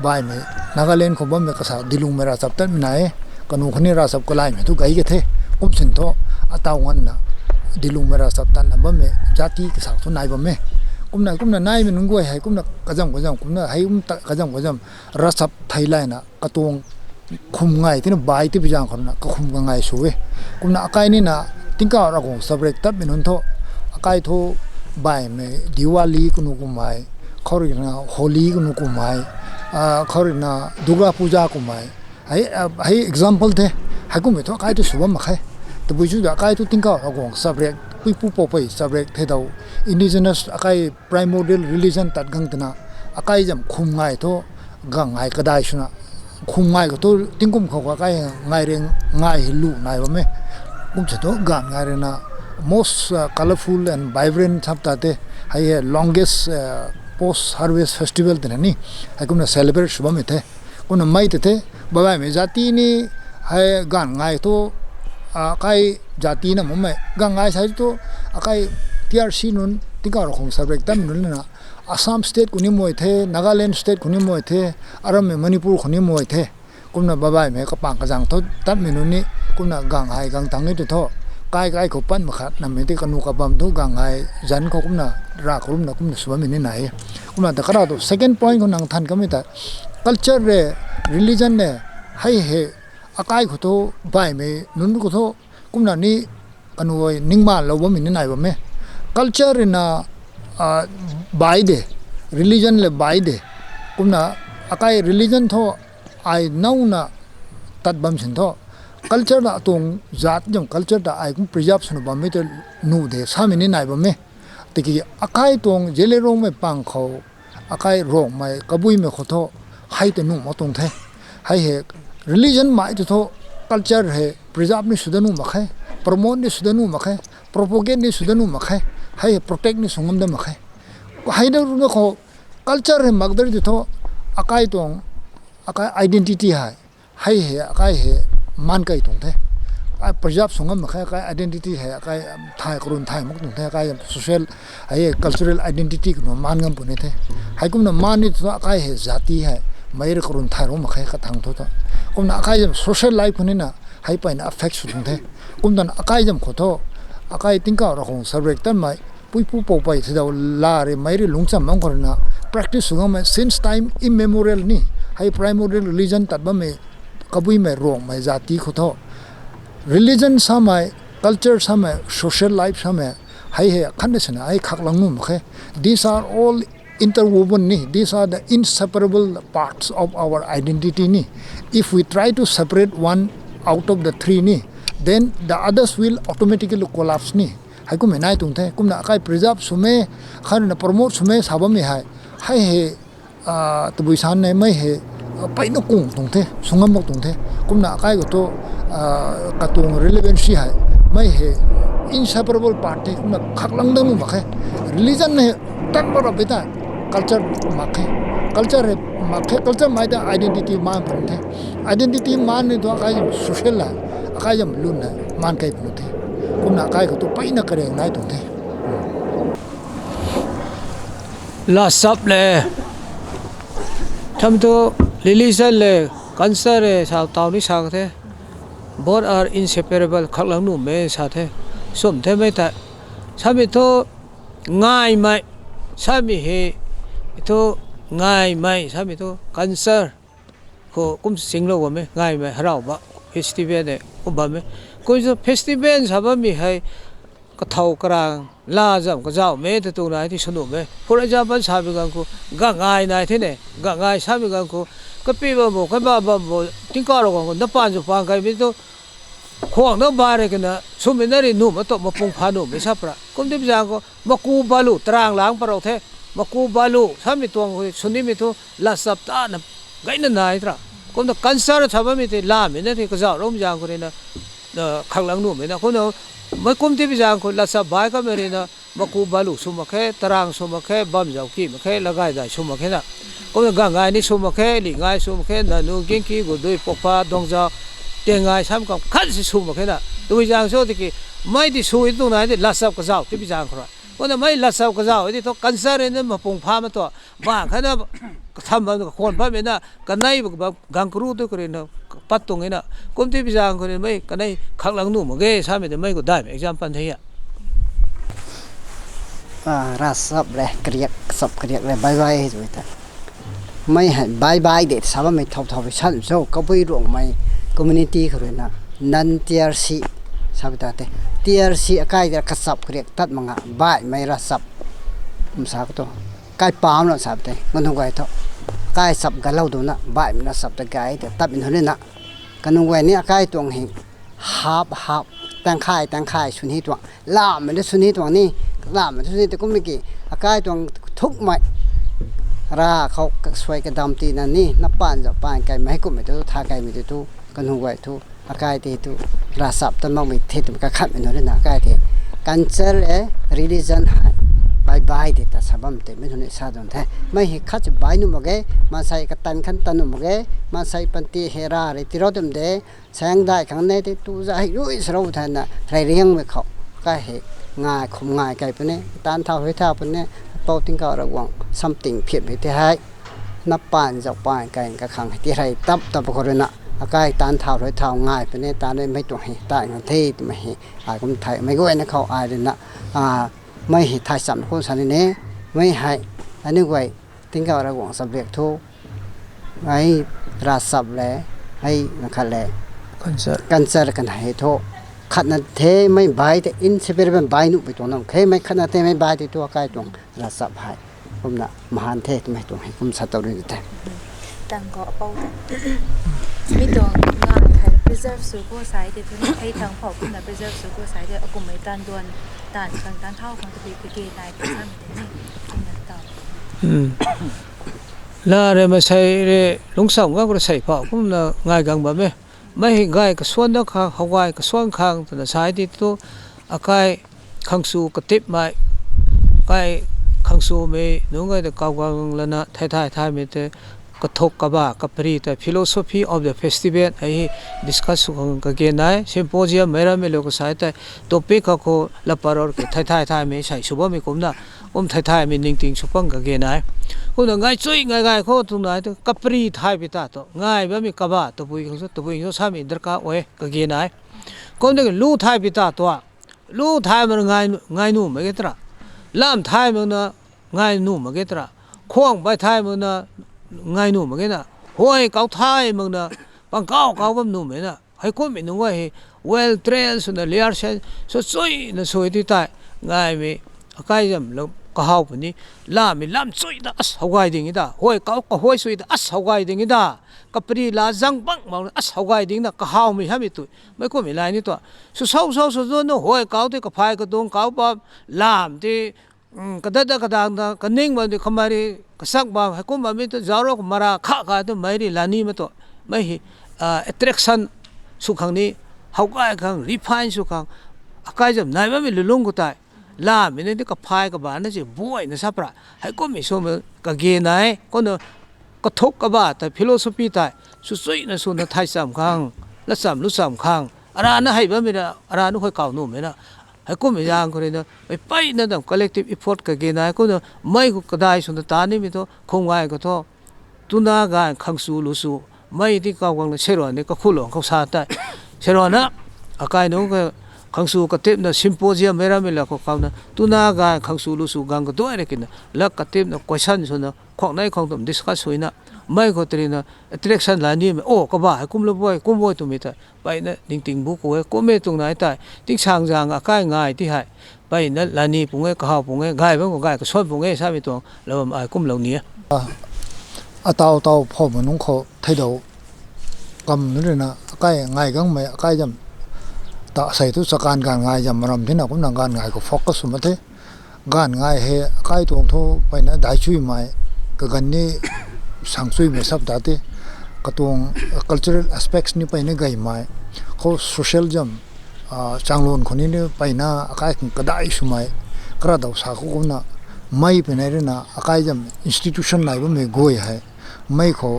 บายไม่นักเล่นเขาบัมไม่กษัตริย์ดิลุงเมราสับตันไม่ไหนกันนูคนนี้ราสับก็ไล่ไม่ทุกไอ้ก็เท่ผมสินโตอัตาวันน่ะ dilung mera sabtan namba me jati ke sak thun nai ba me kumna nai me nungoi hai kumna kajam kumna hai kajam rasap thailai na katong khum ngai tin bai ti bijang khorna ka khum ngai suwe kumna akai ni na tingka ra ko sabrek tab min tho akai tho bai me diwali kunu kumai khori na holi kunu kumai khori na durga puja kumai hai example the hai kum me tho kai tu subam khai to buju da kai tu tingka ra ko sabrek pui pu po pai sabrek the dau indigenous akai primordial religion tat gang tana akai jam khum ngai tho gang ngai kadai suna khum ngai ko to tingkum kho ka kai ngai reng ngai hilu nai ba me kum che to gan ngai re na most colorful and vibrant chapta te hai longest post harvest festival te ni hai kum na celebrate shubam te kun mai te ba ba me jati ni hai gan ngai to akai jati na mo me gan ngai sai to akai TRC nun tingka ro khong sabrek tam nun na Assam state kuni moi the Nagaland state kuni moi the aram me Manipur kuni moi the kumna babai me ka pang ka jang tho tat minu ni kumna gang hai gang tang ni tho kai ko pan ma khat na me ti kanu ka bam tho gang hai jan ko kumna ra kumna suba mi ni nai kumna ta kara to second point ko nang than ka mi ta culture re religion ne hai he akai ko to bai me nun ko tho kumna ni kanu oi ningma lo ba mi ni nai ba me culture na by de religion le by de kumna akai religion tho ai nau na tat bam sin tho culture da tong zat jam culture da ai kum preserve sun ba me te nu de samini nai ba me tiki akai tong jele rong me pang kho akai rong mai kabui me kho tho hai te nu mo tong the hai he religion mai to tho culture he preserve ni sudanu ma khai promote ni sudanu ma khai propagate ni sudanu ma khai hai protect ni sungam da ma khai hai da ru ko culture he magdar di tho akai tong akai identity hai he akai he man kai tong the ai preserve sungam ma khai akai identity he akai thai krun thai mok tong the akai social hai cultural identity no man ngam pu ne the hai kum na man ni tho akai he jati hai mai re krun thai ro ma khai ka thang tho to kum na akai social life ni na hai pa na affect su tong the kum dan akai jam kho tho akai tingka ro khong sabrek tan mai pui pu po pai thida la re mai re lungcham mang korna practice sungam since time immemorial ni hai primordial religion tat ba me kabui me rong mai jati kho tho religion samai culture samai social life samai hai he khandesana ai khaklang nu mkhe these are all interwoven ni these are the inseparable parts of our identity ni if we try to separate one out of the three ni then the others will automatically collapse ni hai ku menai tung the kumna kai preserve sume khan na promote sume sabam me hai he tu buisan ne mai he pai no kung tung the sungam mok tung the kumna kai go to ka tung relevancy hai mai he inseparable part the kumna khaklang dang ma khe religion ne tak baro beta culture ma khe culture mai da identity man pun the identity man ne do kai social la kai jam lun na man kai pu the kumna kai ko to pai na kare nai tung the la sap le tham to religion le cancer re sa taw ni sa the both are inseparable khaklang nu me sa the som the me ta sami to ngai mai sami he to ngai mai sami to cancer ko kum singlo wa me ngai mai harau ba festival de ko ba me ko jo festival sa ba mi hai ka thau krang la jam ka jaw me te tu nai ti sunu me for example sa bi gang ko ga ngai nai the ne ga ngai sa bi gang ko ka pi ba bo ka ba bo tin ka ro ko na pan jo pan kai bi to khong no ba re kana sumi na ri nu ma to ma pung pha nu me sa pra kum de jang ko ma ku balu trang lang pa ro the ma ku balu sa mi tong suni mi to la sap ta na gai na nai tra kum da cancer sa ba mi te la me na te ka jaw rom jang ko re na khang lang nu me na ko no mai kum ti bi jang ko la sa bai ka me re na ma ku balu su ma khe tarang su ma khe bam jaw ki ma khe lagai da su ma khe na ko ga ngai ni su ma khe li ngai su ma khe na nu gen ki go doi pok pha dong ja te ngai sam kam khan si su ma khe na tu bi jang so ti ki mai di su i tu na de la sa ka jaw ti bi jang kho ko na mai la sa ka jaw ti to cancer ne ma pung pha ma to ba kha na tham ba khon pha me na ka nai ba gang kru to ko re na pat tong ina kum ti bi jang ko re mai ka nai khak lang nu ma ge sa me de mai ko dai example thei ya ra sập le kriek sập kriek le bye bye rồi ta mai hai bye bye de sa ba mai thau thau san so ka bui rong mai community khore na nan trc sab ta te trc akai da ka sap kriek tat manga bye mai ra sap sa ko to kai pam lo sab te ngon hong gai to kai sap ga lau do na bye na sap ta gai te tab in hone na kanung gai ni akai tong hi hapตั้งค่ายสุนีตัวล่ามันได้สุนีตัวนี้ล่ามันสุนีแต่ก็ไม่กี่อากาศตัวทุกไม่ราเขาสวยกระดำตีนั่นนี่นับปานจะปานไก่ไม่ให้กุมไม่ตัวทาไก่ไม่ตัวกันหัวตัวอากาศตีตัวราสับต้นมะม่วงเทตัวก็ขัดไม่นอนเลยนะอากาศที่กันเจอเลยreligion หายบายเด็ดแต่สบายแต่ไม่ทุนสาดอนแท้ไม่เห็นข้าจะบายนุ่มกมาใส่กระตันขันตันนุ่มกมาใส่ปันตีเฮราเลยที่เราทำเดแสงได้ข้างในที่ตู้จะให้รู้สรุปแทนน่ะไรเรียงไม่เขาก็เห็นง่ายคมง่ายไกลปนนี้ตานเท่าให้เท่าปนนี้เป่าติ้งก็ระวัง something เพียบไปที่ให้นับปานจะปานไกลกับขังที่ไรตับคนน่ะอากาศตานเท่าให้เท่าง่ายปนนี้ตานเลยไม่ตัวให้ตายกันที่ไม่ให้อายคนไทยไม่ก็ไอ้นะเขาอายเลยนะไม่ให้ทายสัมคนสันนี้ไม่ให้อันนี้ไว้ทิ้งกับระวังสับเรียกทุกไอ้ราสับเลยให้นะครับเลยกันเจอกันให้ทุกขณะเทไม่บายแต่อินสเปรย์เป็นบายนุไปตัวน้องเคไม่ขณะเทไม่บายที่ตัวใกล้ตัวราสับให้ผมน่ะมหันเทไม่ตัวให้ผมสัตว์ตัวนี้แต่ตั้งก็เป้าไม่ตัวง่ายค่ะ preserve สุโขทัยเดี๋ยวทุกให้ทางพ่อคุณนะ preserve สุโขทัยเดี๋ยวเอากลุ่มไอ้ตันดวนตันทางตันเท่าของตะบีไปเกย์นายไปซ้ำเดี๋ยวนี้ตรงนั้นต่อลาเรมาใช้เรลงส่งก็ใส่พ่อผมน่ะง่ายกังแบบนี้ไม่ให้ง่ายก็ส่วนนักข้างเขาง่ายก็ส่วนข้างแต่สายที่ตัวอากายขังสูกติบไม่กายขังสูไม่นุ่งไงแต่กาวกังแล้วนะไทยไม่แต่กระทบกับบ้ากับปริแต่ philosophy of the festival ไอ้ discuss ของกันเกณฑ์ไหน symposium ไม่รู้ไม่รู้ก็ใส่แต่ topic เขาละปารอร์ก็ไทยไม่ใช่ชุบไม่คุ้มนะไทยไม่นิ่งๆชุบปังกันเกณฑ์ไหนคุณง่ายช่วยง่ายเขาตรงไหนตัวกับปริไทยไปตาตัวง่ายแบบมีกับบ้าตัวปุยเขาสามีดร์ก้าโอ้ยกันเกณฑ์ไหนคนเด็กลู่ไทยไปตาตัวลู่ไทยมันง่ายนุ่มไม่เกิดละล่ามไทยมันน่ะง่ายนุ่มไม่เกิดละขวางใบไทยมันน่ะง่ายนุ่มเหมือนกันนะห้วยเกาไทยมึงนะบางเกาแบบนุ่มเหมือนนะให้คนไม่นุ่มว่าให้ well trained ส่วนเลี้ยงเช่นสวยนะสวยที่ตายง่ายไหมใครจะแล้วก็หาแบบนี้ล่ามสวยนะอัศหาวายดิ่งนี่ตาห้วยเกาก็ห้วยสวยนะอัศหาวายดิ่งนี่ตากับปรีลาจังบังมาอัศหาวายดิ่งนะก็หาไม่ทำไม่ตุยไม่ก็ไม่ไรนี่ตัวสุดเศร้านู่นห้วยเกาที่กับพายกับดงเกาแบบล่ามที่กระดักนะกระนิ่งมันที่ขมารีกษักบ่าวให้กุมมันมีตัวจารกมาราข้ากันตัวไม่ได้ลานีมาตัวไม่เห็นattraction สุขังนี้เขาก็ไอ้ขัง refine สุขังอากาศจะไหนว่ามีลุงก็ตายลาไม่ได้กับพายกับบ้านนั่นสิบ่อยนะสับระให้กุมมีส่วนกับเกณฑ์ไหนก็เนก็ทุกกับบ้าแต่ philosophy ตายสุดๆนะส่วนไทยสามครั้งและรู้สามครั้งอะไรนั่นให้บ้านไม่ได้อะไรนั่นค่อยเก่าหนุ่มไหมนะให้กูไม่ยางคนนี้นะไปนั่นแต่ collective effort กับเกณฑ์ไหนกูเนี่ยไม่กูกระไดส่วนตานี่มีตัวคงไว้ก็ท้อตุนาการขังสูลุสูไม่ที่เขาวังเชรอนนี่ก็คู่หลงเขาสาดได้เชรอนนะอากาศนู้นก็ขังสูกระเทียมนะซิมโพเซียมไม่รับไม่ละเขานะตุนาการขังสูลุสูกังก็ตัวอะไรกินนะแล้วกระเทียมนะ question ส่วนนะของไหนของตัว discuss ส่วนนะไม่ก็ตรีนะ attraction หลายนี่โอ้ก็บ้าให้กุมละบ่อยกุมบ่อยตัวมีแต่ไปนะติงบุกไว้กุมไม่ตรงไหนแต่ติ้งช่างจางอากาศง่ายที่ให้ไปนะลานีปุ่งไงก็หาปุ่งไงง่ายบ้างก็ง่ายก็ส่วนปุ่งไงใช่ไหมตัวแล้วไอ้กุมเหล่านี้เตาพ่อมันน้องเขาไทยเดากำนั่นเลยนะใกล้ง่ายกังไม่ใกล้จำตาใส่ทุกสการการง่ายจำมารำที่นั่นก็นั่งการง่ายก็โฟกัสสมมติการง่ายเฮใกล้ตรงทั่วไปนะได้ช่วยไหมก็กันนี่สังช่วยไม่สับได้ที่ก็ตรง cultural aspects นี่ไปนี่ไงไหมเขา social จำจังหวัดคนนี้เนี่ยไปนะใกล้ก็ได้ช่วยไหมกระดาษสาขุก็นะไม่ไปไหนเลยนะใกล้จำ institution ไหนว่าไม่ก่อยให้ไม่เขา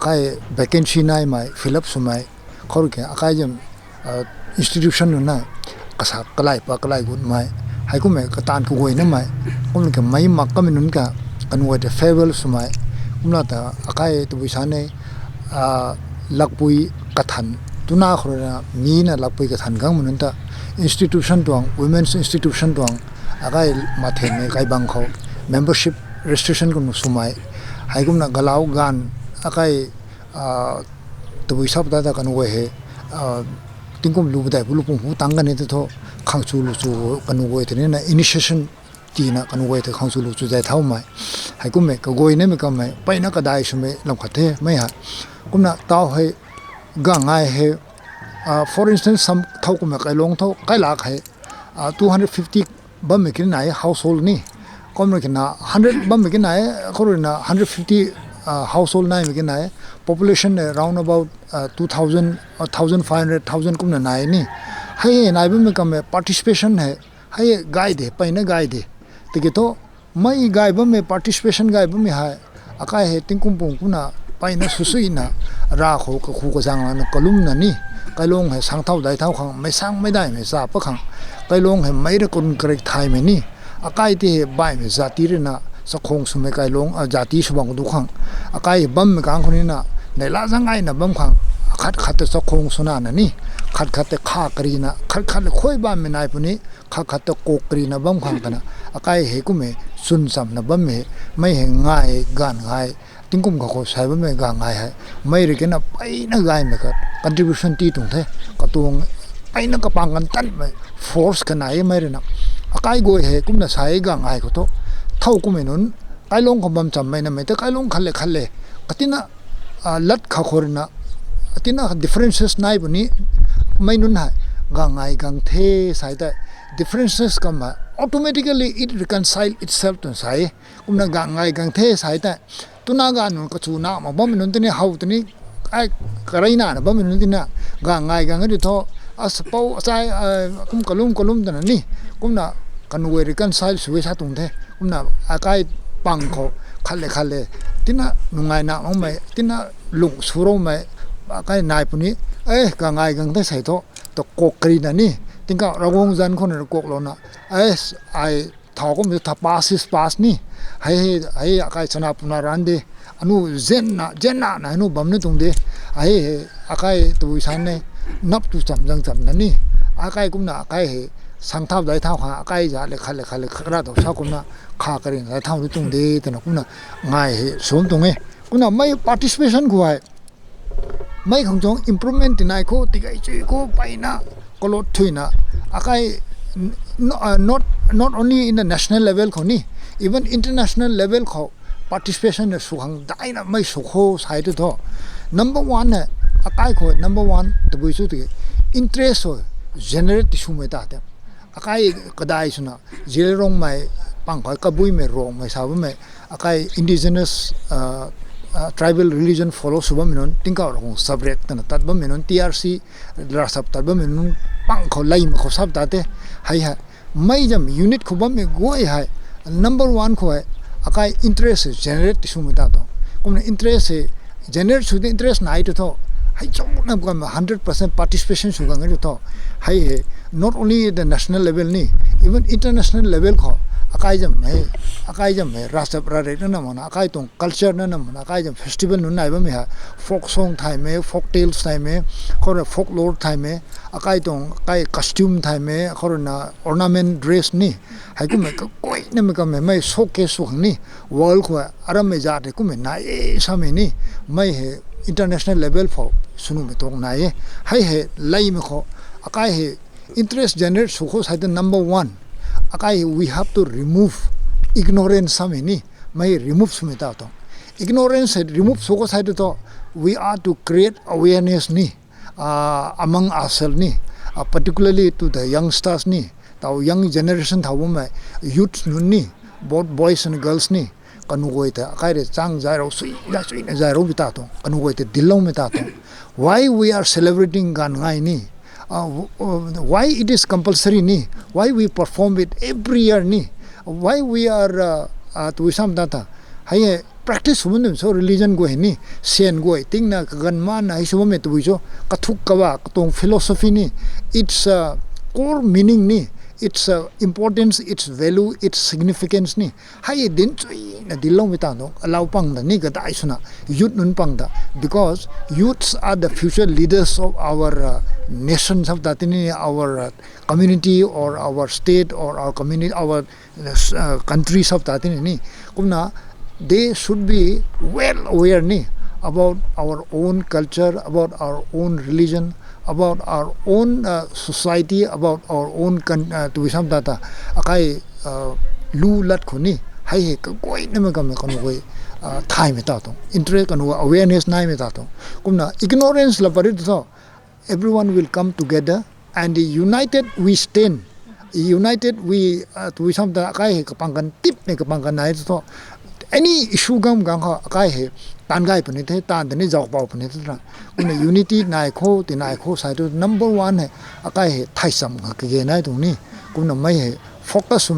ใกล้ vacancy ไหนไหม fill up สมัยเขาเรียกใกล้จำinstitution นั่นนะกษัตริย์ก็ไล่ปากก็ไล่กุดไหมให้กูไม่กระตานกูก่อยนั่นไหมกูเลยก็ไม่มักก็ไม่นุ่นกันกันว่าจะ farewell สมัยกูน่าจะใกล้ตัววิชาเนี่ยลักปุยกระทันตัวน่าคนละมีนะลักปุยกระทันกังมันนั่นแต่ institution ตัว women's institution ตัว agai mathen me kai bang kho membership registration kun sumai haigum na galau gan agai tubui sab da kan we he tingkum lu budai bulu pung hu tangane te tho khangchu lu chu kan we te na initiation ti na kan we te khangchu lu chu jai thau mai haigum me ka goi ne me kam mai pai na ka dai sume lam khathe mai ha kumna taw he ga ngai he for instance some thau kum kai long thau kai la khai 250 bam me kin nai household ni kom na kina 100 bam me kin nai khorina 150 household nai me kin nai population around about 2000 or 1500 1000 kum na nai ni hai nai bam me kam participation hai hai guide pai na guide te to mai guide bam me participation guide bam me hai akai he tingkum pung kuna pai na susui na ra kho ka khu ko jang na kolum na ni kai long he sang thau dai thau khang mai sang mai dai me sa pa khang kai long he mai re kun correct thai me ni akai ti he bai me zati re na sa khong su me kai long jati su bang du khang akai bam me kang khoni na nei la jang ai na bam khang khat khat sa khong su na na ni khat khat te kha kri na khat khat le khoi ba me nai pu ni khat khat te ko kri na bam khang kana akai he ku me sun sam na bam me mai he ngai gan ngai tingkum ka ko sai ba me ga ngai hai mai re ke na pai na gai me ka contribution ti tung the ka tung pai na ka pang kan tan me force ka nai mai re na akai go he kum na sai ga ngai ko to thau ku me nun kai long ko bam cham mai na me te kai long khalle khalle katina lat kha khor na atina differences nai bu ni mai nun ha ga ngai gang the sai ta differences kam automatically it reconcile itself to sai kum na ga ngai gang the sai ta tuna ga nu ka chu na ma bam nun tini hau tini ai karai na bam nun tina ga ngai ga ngi tho as pau sai kum kolum tan ni kum na kan we reconcile suwe sa tung the kum na akai pang kho khalle khalle tina nungai na ong mai tina lung suro mai akai nai puni ga ngai gang the sai tho to kokri na ni tingka ragong jan khon na kok lo na ai thau ko me tha pass ni hai akai chana puna rande anu zenna na anu bamne tungde ai akai tu san ne nap tu cham na ni akai kum na akai he sangthap dai thau kha akai ja le khale khara do sa kum na kha karin dai thau ru tungde tana kum na ngai he som tunge kum na mai participation ko ai mai khong jong improvement nai ko tigai chi ko paina kolot thuina akai not only in the national level khoni even international level kho participation su hang dai na mai su kho sai to number 1 ne akai kho number 1 to bu su ti interest so generate su me ta ta akai kadai su na jil rong mai pang khoi ka bui me rong mai sa me akai indigenous tribal religion follow suba minon tingka rong subject tan tat ba minon trc la sab tat ba minon pang kho lai ma kho sab ta te hai ha mai jam unit kho ba me goi hai number 1 kho hai akai interest generate su me ta to kum interest generate su de interest nai to hai chong na ka 100% participation su ga ngi to hai not only the national level ni even international level kho akai jam me rasa prare na mona akai tong culture na mona akai jam festival nu nai ba me ha folk song thai me folk tales thai me khor folklore thai me akai tong kai costume thai me khor na ornament dress ni hai ku me koi na me ka me mai showcase su ni world ko aram me ja de ku me nai sa me ni mai he international level for sunu me tong nai hai he lai me kho akai he interest generate su kho sai the number 1 akai we have to remove ignorance sameni mai remove sumita to ignorance remove so ko side to we are to create awareness ni among ourselves ni particularly to the youngsters ni tau young generation thaw mai youth ni both boys and girls ni kanu goi ta akai re chang jai ro sui na jai ro bita to kanu goi te dilong me ta to why we are celebrating gan ngai ni why it is compulsory ni why we perform it every year ni why we are to some data hai practice human so religion go ni sen go ting na gan man ai so me to jo kathuk ka wa tong philosophy ni its core meaning ni its importance its value its significance ni hai din chui na dilong mita no allow pang da ni ga dai suna youth nun pang da because youths are the future leaders of our nation sabta tini our community or our state or our community our country sabta tini ni kumna they should be well aware ni about our own culture, about our own religion, about our own society, about our own tuwisam data akai lu lat khoni hai he koi na ma kam koi thai me ta to interest kan awareness nai me ta to kumna ignorance la parit to everyone will come together and united we stand united we tuwisam da kai ka pangkan tip ne ka pangkan nai to any issue gam gang ha kai he tan gai puni the tan de ni jok pau puni tra kun unity nai kho ti nai kho sai to number 1 he akai he thai sam ga ke nai tu ni kun mai he focus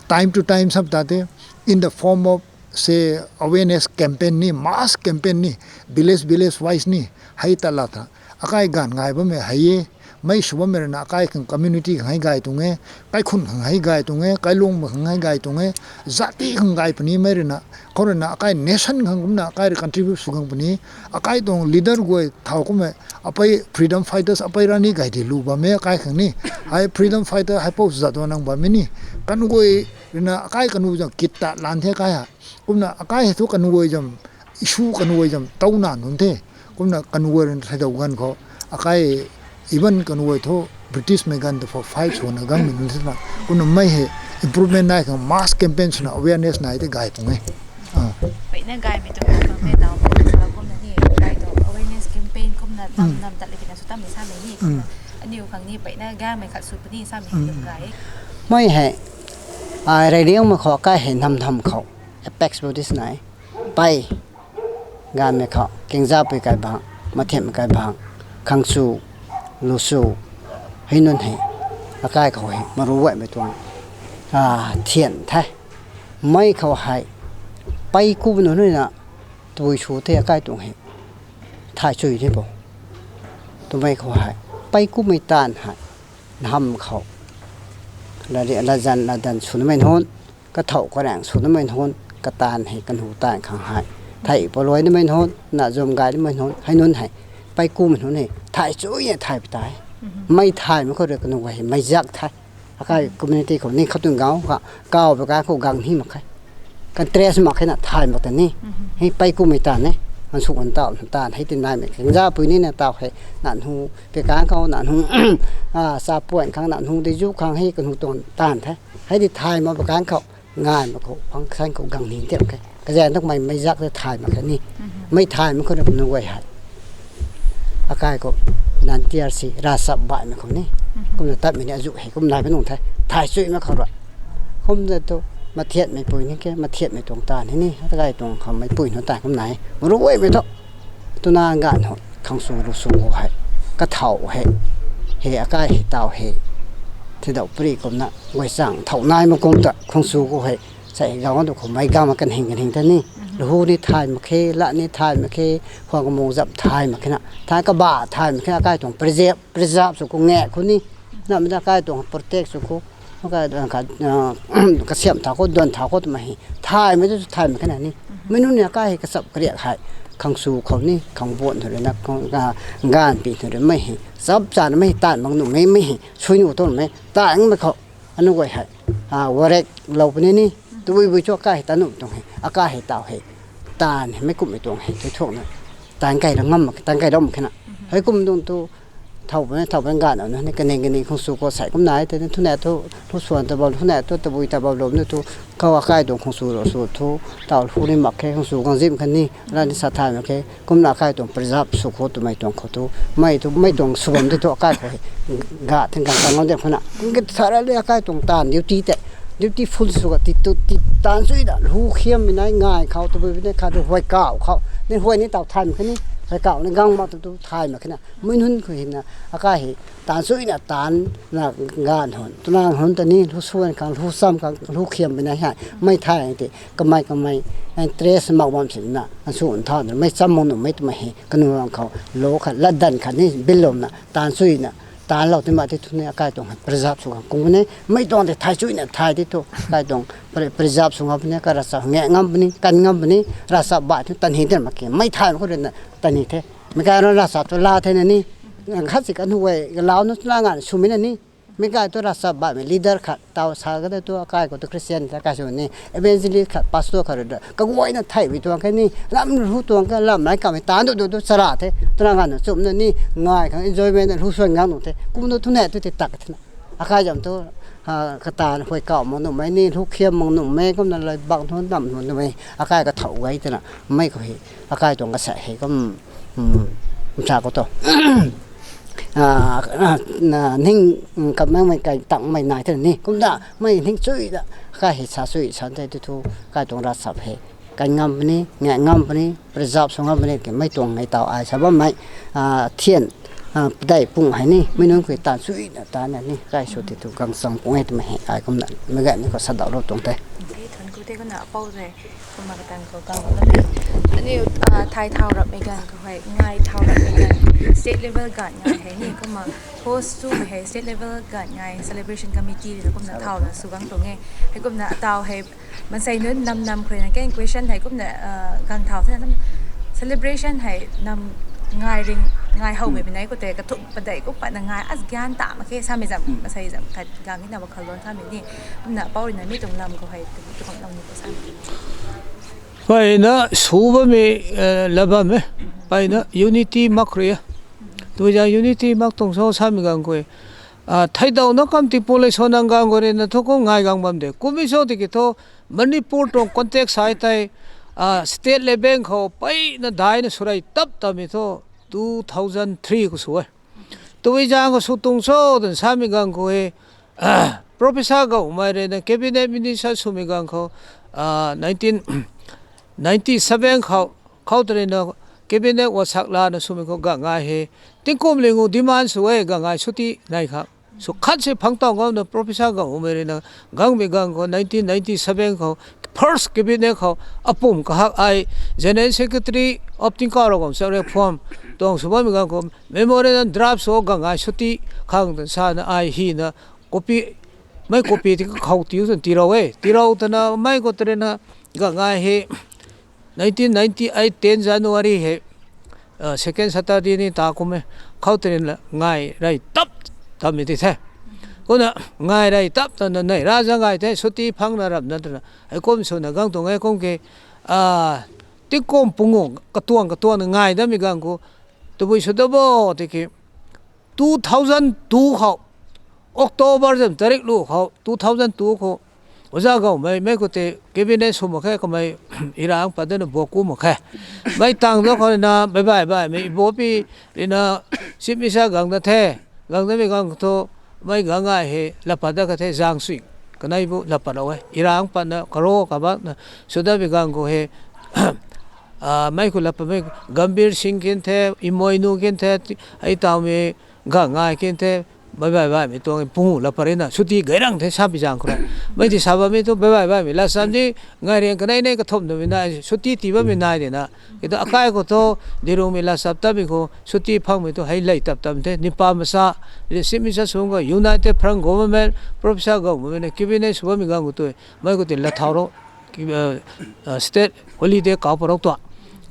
time to time sab ta te in the form of say awareness campaign ni mass campaign ni village wise ni hai ta la tha akai gan ngai ba me hai mai suba mer na kai kan community hai gai tu nge kai khun hai gai tu nge kai long ma hai gai tu nge zati khang gai pani mer na korna kai nation khang na kai contribute sugang pani akai dong leader goi thau ko me apai freedom fighters apai rani gai de lu ba me kai khang ni hai freedom fighter hai pos za do nang ba me ni kan goi na kai kanu jam kitta lan the kai ha kumna akai thu kanu goi jam issue kanu goi jam tau na nun the kumna kanu goi ren thai do gan ko akai even kan wo tho British megan for fights on a gang min na kun mai he improvement na ka mass campaigns na awareness na ite gai punge pai na gai mi to ka me ta ko na ni gai to awareness campaign kum na tam nam ta le ki na su tam mi sa me ni ani u khang ni pai na ga me khat su pani sa me ni gai mai he radio ma kho ka he nam tham kho apex buddhist nai pai ga me kho kingza pai kai ba ma them kai ba khang su lu su hay nun hay akai khẩu hay màรู้vậy mấy tuần thiện thay mấy khẩu hay bay cu bên nơi nè tôi chú thế akai tuần hay thay chui thế bộ tôi mấy khẩu hay bay cu mấy tàn hay nằm khẩu là dần xuống mấy hôn cái thầu có đảng xuống mấy hôn cái tàn hay cái hủ tàn khang hay thầy bỏ lối mấy hôn nà dòm gái mấy hôn hay nun hay bay cu mình hôn này thải chuối này thải bị táiไม่ทายไม่ค่อยเรียกกันว่าไม่ยักทายอาการคอมมูนิตี้ของนี่เขาตึงเกาค่ะเกาไปการเขากังหิมะใครกันเตรสมาแค่น่ะทายมาแต่นี่ให้ไปกูไม่ตานเนี่ยมันสุกอันเต่าตานให้ตินได้ไหมถึงจะปุยนี่เนี่ยเต่าให้หนานหูไปการเขาหนานหูซาป่วยครั้งหนานหูได้ยุครั้งให้กันหูตอนตานแท้ให้ติดทายมาไปการเขางานมาเขาฟังขั้นเขากังหินเต็มแค่กระแสต้องไม่ยักจะทายมาแค่นี้ไม่ทายไม่ค่อยเรียกกันว่าหายอาการก็นันเตียร์สิราสับบายมันคนนี้ก็จะตัดมันเนี่ยจุให้ก็นายเป็นองค์ไทยถ่ายสวยมาเขาด้วยก็จะตัวมาเทียดไม่ปุยนี่แกมาเทียดไม่ตรงตานี่ถ้าได้ตรงเขาไม่ปุยหัวตาก็ไหนมารู้ไว้ไม่ต้องตัวนางานหดขังสูรู้สูงให้ก็เท่าให้อาการให้เต่าให้ที่ดอกปรีก็น่ะไว้สั่งเท่านายมันคงจะขังสูก็ให้ใส่เราก็ต้องขมายก้ามากันเฮงท่านนี่รู้นี่ทายมาเคละนี่ทายมาเคความกระโมงจับทายมาแค่น่ะทายก็บ้าทายมาแค่ใกล้ตรงpreserveสุกุแง่คนนี้น่ะมันจะใกล้ตรง protect สุกุมันก็กระเสียมถาโคดวนถาโคตมาให้ทายไม่ได้ทายมาแค่นั้นนี่ไม่นู้นเนี่ยใกล้กระสับกระเรียกให้ขังสูเขานี่ขังบวนเท่านั้นนะงานปีเท่านั้นไม่ให้ซับจานไม่ให้ต้านบางหนุ่มไม่ให้ช่วยหนูต้นไม่ต้านไม่เขาอันนู้นไว้ให้วอร์เรกเราเป็นนี่ตัววิจารณ์ใกล้ตาหนุ่มตรงให้อากาศให้เต่าให้ตาไม่กุ้มไม่ตรงให้ทุกๆนะตาไก่เราง่ำตาไก่เราไม่ขนาดให้กุ้มตรงตัวเท่าเป็นงานเอานะในกันเองของสู่ก็ใส่กุ้มไหนแต่ทุนแหนทุส่วนตะบอลทุนแหนตัวตะบุยตะบอลลมเนี่ยตัวเขาอากาศตรงของสู่เราสู่ทุเต่าผู้นี้หมักแค่ของสู่ของซิมคันนี้ร้านที่สัตย์ทายมาแค่กุ้มอากาศตรงประจับสุขตัวไม่ตรงเขาตัวไม่ตรงส่วนที่ตัวอากาศเขากะถึงการเราเด็กขนาดก็สารเลยอากาศตรงตาเดียวตีแต่beautiful suka ti tan sui da hu khiam mi nai ngai khau to bi ne kha do hoi kaw khau ne hoi ni taw than khani hoi kaw ne gang ma to thai ma khana mun hun khu hin na aka hi tan sui na tan na gan hon tu na hon ta ni hu suan kang hu sam kang hu khiam mi nai ha mai thai ti kamai an tres ma wam sin na an su an tha mai sam mong no mai tu mai kanu ang khau lo kha la dan kha ni bilom na tan sui naตาเราที่มาที่ทุนเนี่ยใกล้ตรงประจับสุขกงเนี่ยไม่ต้องแต่ถ่ายช่วยเนี่ยถ่ายที่ตัวใกล้ตรงประจับสุขเนี่ยก็รักษาแง่งำนี่กันงำนี่รักษาบาดที่ตันหินเดินมาเกี่ยไม่ถ่ายมันก็เดินตันหินเท่ไม่การรักษาตัวลาเท่านั้นนี่ khát gì cái nuôi cái lão nó là ngàn số mình này mấy cái tôi là sắp bạn leader khát tao sao cái tôi cái của tôi Christian cái số này evangelist khát pastor khát rồi cái gọi nó thay vì tôi cái này làm hút tôi cái làm lại cảm tán tôi sara thế tôi là ngàn số mình này ngoài cái enjoyment hút xuân ngàn thế cũng tôi thu này tôi tắc thế cái giống tôi cái tàn hồi cạo mong nụ mấy ni hút khiêm mong nụ mấy cũng là bằng thôn đậm nụ mấy cái thầu cái thế nào mấy cái tôi cái sẽ hay có sao có tôi ninh cầm mấy cái tặng mấy này thế này cũng đã mấy ninh suy đã cái hết sa suy sáng thế thu cái tôi ra sập hết cái ngâm này nghe ngâm này preserve xong ngâm này cái mấy tuồng ngày tàu ai sao mấy thiên đại bùng hay nè mấy người phải tàn suy là tàn này nè cái số thì tôi càng sống cũng hết mà ai cũng nhận mấy cái này có sát đạo đâu tuồng thế thần cứ thế có nợ bao rồi cũng mà cái tăng cầu cao lắm anh yêu thay thaoรับmấy cáiก็ให้ง่ายthaoรับmấy cái state level กันไงให้นี่ก็มา host สู้ไปให้ state level กันไง celebration committee แล้วก็น่ะthao làสู้กันตรงไงให้ก็น่ะtaoให้มันใส่เนื้อนำคนนั้นแก question ให้ก็น่ะกังthao thế là celebration ให้นำง่ายเร่งง่ายเฮาไม่เป็นไรก็แต่กระทุกประเดี๋ยวก็ปัญหาง่ายอัศญานตามมาแค่3 จำมาใส่จำขัดการที่นำมาคลอนท่านี้ก็น่ะเป้าเลยนะไม่ตรงลำก็ให้ตัวของเรานี่ก็3ไปนะสูบมีลับมั้ยไปนะ unity มักเรียตัวอย่าง unity มักตรงโซ่สามีกันคุยไทยดาวนักการที่ police นังกันก็เรียนนะทุกคนง่ายกันบ้างเด็กกูไม่ชอบที่กี่ตัวมณีปูร์ตรง context สายไทยstate level เขาไปนะได้นะสุดท้ายตับตามีตัว2003ก็สวยตัวอย่างก็สุดตรงโซ่ตอนสามีกันคุยprofessor ก็ไม่เรียน cabinet minister สามีกันเขา1997เขาตรีนะเก็บเนวัสักลานะสมัยเขาง่ายเฮติงคุมลิงูดิมันสวยง่ายสุดที่ไหนครับสุขัดเสพังตองเขานะ professor เขาอุเมรินะกังมีกังเขา1997เขา first เก็บเนเขาอปุ่มเขาไอ general secretary of ติงการเราก็สร้างฟอร์มตองสมัยมีกังเขา memorandum draft สวยง่ายสุดที่ข้างนั้นสานไอฮีนะ copy ไม่ copy ที่เขาติวสันติเราแต่นะไม่ก็ตรีนะง่ายเฮ1998 10 January है second Saturday ni ta ko me khautre ngai rai tap tam mi the ko na ngai rai tap ta na nai ra ja ngai the suti phang na rap na ta ai kom so na gang to ngai kom ke ti kom pungo ka tuang ngai da mi gang ko to bui so da bo te ke 2002 khau October jam tarik lu khau 2002 ko oza ga mai ko te cabinet so ma kha ko mai irang pa da no boku ma kha mai tang do ko na bye mai bo pi na simisa gang da the gang da mi gang to mai ga nga he la pa da ka the jang sui ka nai bu la pa lo we irang pa na karo ka ba so da mi gang ko he mai ko la pa mai gambir singh kin the imoinu kin the ai taw me ga nga kin the bye mi to pungu la parena suti gairang the sa bijang khra mai ti saba mi to bye mi la samji ngai reng kanai nei ka thom no mi na suti ti ba mi nai de na ke to akai ko to diru mi la sap ta mi ko suti phang mi to hai lai tap tam the nipa masa simi sa song go united front government professor government cabinet so mi gang go to mai ko ti la tharo state holiday ka parok to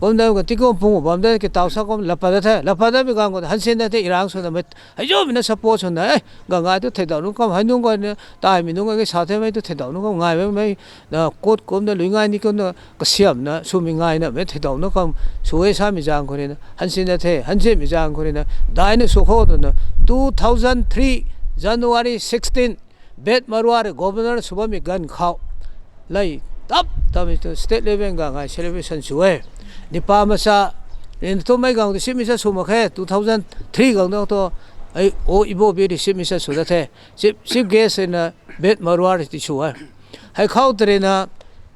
Bunda ko tiko pungo bunda ke tausa ko lapada mi gang ko hansen da te irang so na met ajo mi na support so na ganga to the da nu kam hanung ko ne ta mi nu ke sathe mai to the da nu ko ngai mai na kot kom na luingai ni ko na ka siam na su mi ngai na me the da nu kam so e sa mi jang ko ne hansen da the hanse mi jang ko ne dai ne so kho do na 2003 January 16 bet marwar governor subami gan khau lai tap mi to state level ga celebration suwe nipa masa in to mai gang simisa suma khe 2003 gang to ai o ibo be simisa su da the sip gas in bet marwar ti chuwa hai khau tre na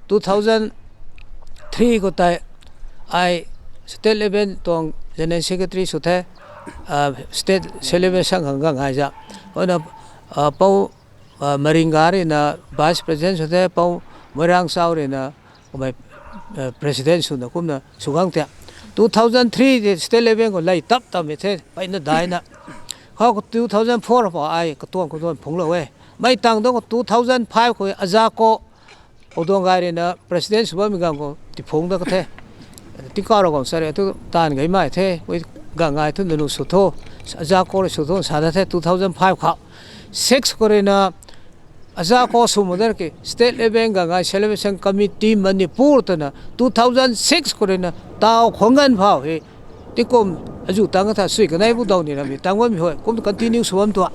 2003 ko tai ai state level tong general secretary su the state celebration gang ga ja ona pau maringare na vice president su the pau marang saure na mai president su na kumna sugang te 2003 state level ko lai tap me the pai na dai na ha ko 2004 pa ai ka ton phung lo we mai tang do ko 2005 ko aja ko odong ga re na president su ba mi gang ko ti phung da ka the ti ka ro ko sare tu tan gai mai the we ga ngai thu nu su tho aja ko su thon sa da the 2005 kha 6 ko re na aja ko su model ke state level ga ga celebration committee manipur ta na 2006 ko re na tao khongan phao he tikom aju tang tha sui ka nai bu daw ni na mi tang wa mi hoi kom continue suam to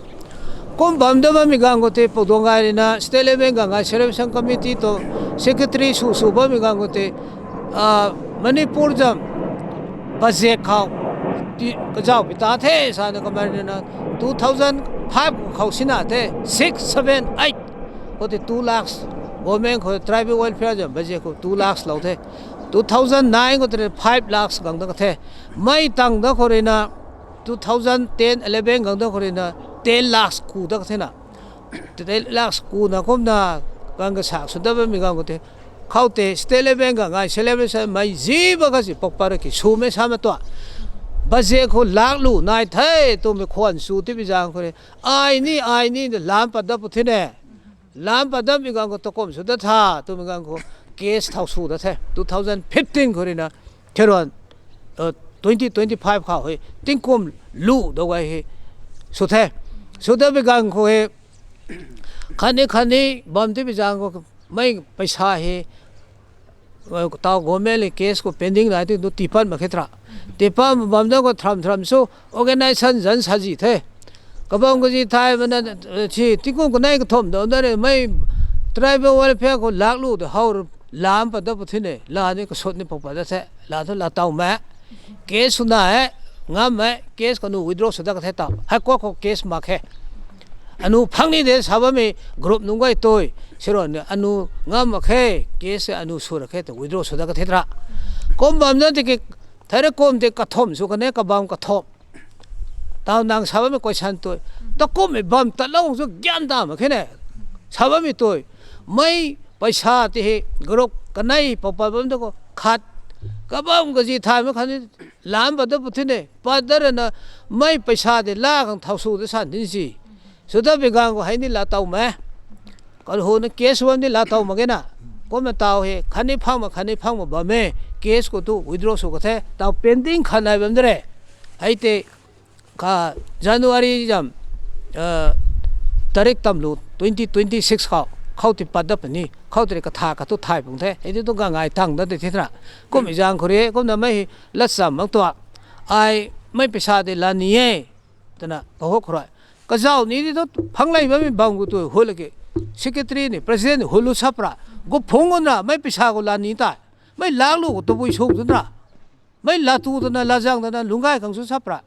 kom bam da ba mi gang go te po dong ga na state level ga ga celebration committee to secretary su ba mi gang go te manipur jam budget khao ti ka jaw pi ta the sa na ka mar na 2005 khao sina the 6 7 8 ko te 2 lakhs government ko tribal welfare jam budget ko 2 lakhs lo the 2009 ko te 5 lakhs gang da ka the mai tang da ko re na 2010 11 gang da ko re na 10 lakhs ku da ka the na 10 lakhs ku na kom na gang ga sa su da ba mi gang ko te khao te state level ga ga celebration mai ji ba ga si pok par ki su me sa ma to budget ko lak lu nai thai to me khon su ti bi jang ko re ai ni lam pa da pu the ne lam pa da mi gang ko to kom su da tha to mi gang ko case thau su da the 2015 ko re na keron 2025 khao he ting kom lu do ga he su the su da bi gang ko he khani bam ti bi jang ko mai paisa he tao government le case ko pending na ti do tipan ma khetra tipan bam da ko thram so organization jan saji the kabang ko ji thai mana chi tikon ko nai ko thom do da mai tribal welfare ko lak lu de haur lam pa da puthine la ne ko sot ne pok pa da se la tho la taw ma case su na he ngam ma case ko nu withdraw so da ka the ta ha ko case ma khe anu phangni de sabame group nungai toy siron anu ngam khe case anu sura khe to withdraw so da ka thedra kom bam na te ke thare kom te ka thom su ka ne ka bam ka thom taw nang sabame ko chan toy ta kom me bam ta long so gyan da ma khe ne sabame toy mai paisa te he group ka nai pa bam da ko khat ka bam ga ji thai ma khani lam ba da puthine pa dar na mai paisa de la gang thau su de san din si sudah begang ko hai ni la tau ma kalau ho na case wan ni la tau ma ge na ko ma tau he khani phang ma ba me case ko tu withdraw so ko the tau pending khana bam dre hai te ka January jam tarik tam lu 2026 khau ti pad up ni khau te ka tha ka tu thai bung the ai tu ga ngai thang da te thira ko mi jang khore ko na mai la sam mak to ai mai pesa de la ni ye tana ko ho khra ka jaw ni to phang lai ba mi bang gu tu ho le ke secretary ni president holu sapra go phong na mai pesa ko la ni ta mai la lu to bui so tu na mai la tu na la jang na lungai khang su sapra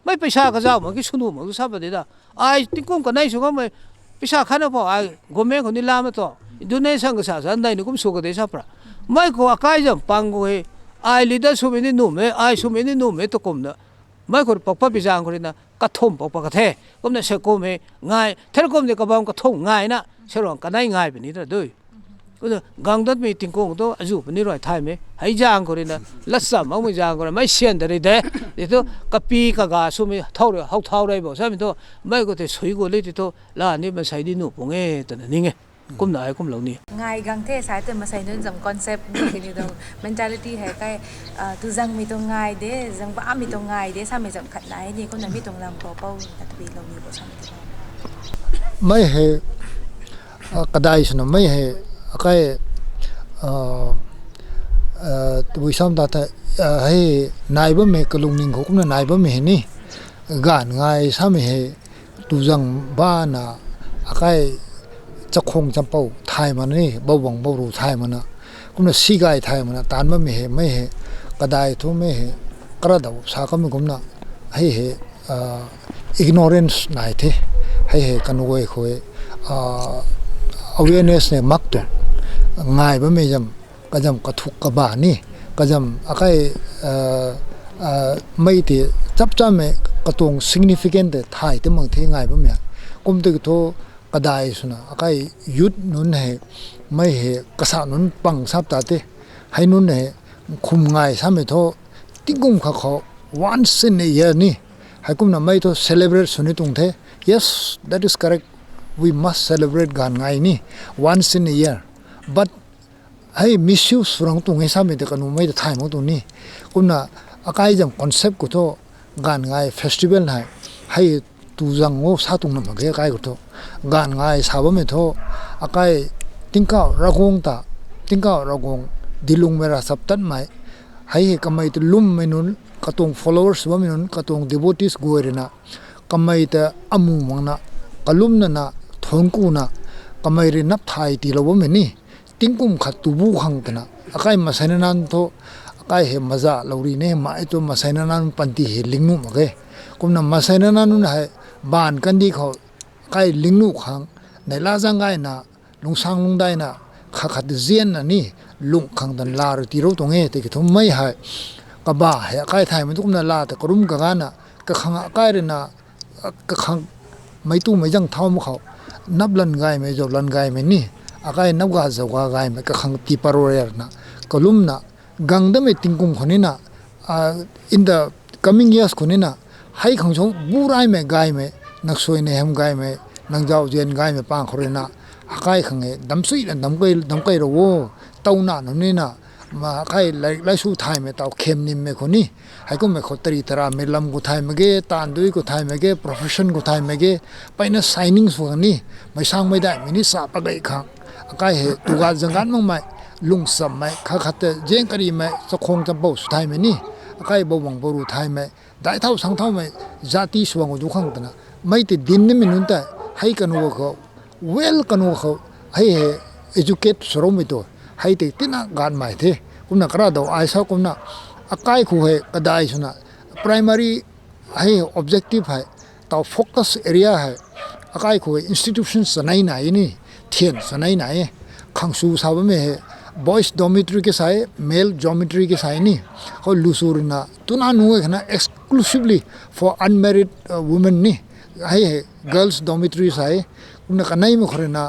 mai pesa ka jaw ma ki sunu ma su sap de da ai tikung ka nai su ga mai pesa khana po ai gome ko ni la ma to donation ka sa san dai ni kum su ka de sapra mai ko akai jam pang go he ai leader su me ni nu me ai su me ni nu me to kom na mai ko pokpa bi jang ko na ka thom pokpa ka the kom na se ko me ngai ther kom de ka bam ka thong ngai na se rong ka nai ngai bi ni da doi ko gang dat me ting kong to aju bi ni roi thai me hai jang ko na la sa ma mu jang ko mai sian da de de to ka pi ka ga su me thau re hau thau re bo sa mi to mai ko te sui go le ti to la ni ma sai di nu pong e ta na ni nge kum na ai kum lo ni ngai gang the sai te ma sai nun jam concept ni ni dong mentality hai kai tu jang mi to ngai de jang ba mi to ngai de sa mi jam khat nai ni ko na mi tong lam ko pau ta bi lo ni bo sa mi mai he kadai sna mai he akai tu sam da ta he nai ba me kalung ning ko kum na nai ba me ni gan ngai sa me he tu jang ba na akai chakong champau thai man ni bawang bawru thai man na kumna sigai thai man tan ma me he mai he kadai thu me he kara da sa ka me kumna he ignorance nai the he kanoi khoi awareness ne mak to ngai ba me jam ka jam ka thuk ka ba ni ka jam akai mai te chap cha me ka tong significant de thai te mang the ngai ba me kum te tho kadai suna akai youth nun he mai he kasa nun pang sap ta te hai nun he khum ngai sa me tho tingum kha kho once in a year ni hai kum na mai to celebrate suni tung the yes that is correct we must celebrate gan ngai ni once in a year but hai misuse rang tung he sa me te kanu mai ta thai mo tu ni kum na akai jam concept ko to gan ngai festival hai ให้ตูจังโง่ซาตุงนำมาเกไกก็โตงานง่ายสาวไม่โตอาไกติงก้าวระกงตาติงก้าวระกงดิลุงเมราสับตันไม่ให้กำไมตลุ่มไม่นุนกระตง followers ว่าไม่นุนกระตง devotees กูเรนะกำไมตอามูมังนะกลุ่มนั่นนะทงกูนะกำไมเรนับไทยตีเราว่าไม่นี่ติงกุมขัดตูบูขังตนะอาไกมาใส่นันโตอาไกเฮมาซาลาวรีเน่มาไอตัวมาใส่นันปันตีเฮลิงนุมาเกกุมนะมาใส่นันนุนให้บ้านกันดีเขาไกลิงนุขังในลาจังไงนะลุงสังลุงได้นะขัดขัดเจียนนะนี่ลุงขังดันลาร์ตีเราตรงเอแต่ก็ทำไม่ให้กบ้าให้ไกไทยมันทุกนั้นลาแต่กรุมกันนะก็ขังไกเรนะก็ขังไม่ตู้ไม่ยังเท่ามุเขานับลันไกไม่จบลันไกไม่นี่อาไกนับกาจะว่าไกไม่ก็ขังตีปารวยนะก็ลุมนะกังดไม่ติงกุมคนนี้นะin the coming years คนนี้นะให้ขังชงบูไรไม่ไกไม่นักสวยในแฮมไกไม่นักเจ้าเจนไกไม่ปางคนนี้นะอาไกขังเอดำสุยดำไกเราโว้เต้าหน้านี่นะมาใครไล่สู้ไทยไม่เต้าเข้มนิ่มไม่คนนี้ให้ก็ไม่ขดตรีตราไม่ลำกูไทยไม่เก้ตานดุยกูไทยไม่เก้ profession กูไทยไม่เก้ไปนั่น signing ส่วนนี้ไม่สร้างไม่ได้ไม่นิสาปะไกขังใครเหตุตัวการจังการมั่งไหมลุงสมไหมข้าขัดเจงกะรีไหมสักคงจะบ่สุดไทยไม่นี่ใครบ่หวังบ่รู้ไทยไหมได้เท่าสังเท่าไหมญาติสวงกูดูข้างตนะไม่ติดดินนี่ไม่นุ่นแต่ให้กันวัวเขาwellกันวัวเขาให้ educate สรุปไม่ตัวให้ติดที่นักการใหม่เถอะคุณนักราดเอาไอ้สาวคุณนักอาการคู่เหกระไดสุนัข primary ให้ objective ให้ต่อ focus area ให้อาการคู่ institution สนัยไหนนี่เทียนสนัยไหนขังสูสาวไม่เห boys dormitory के साए male dormitory के साए नहीं और लूसूरना तो ना नुए है ना exclusively for unmarried women नहीं है girls dormitory साए उन्हें कनाई में खरे ना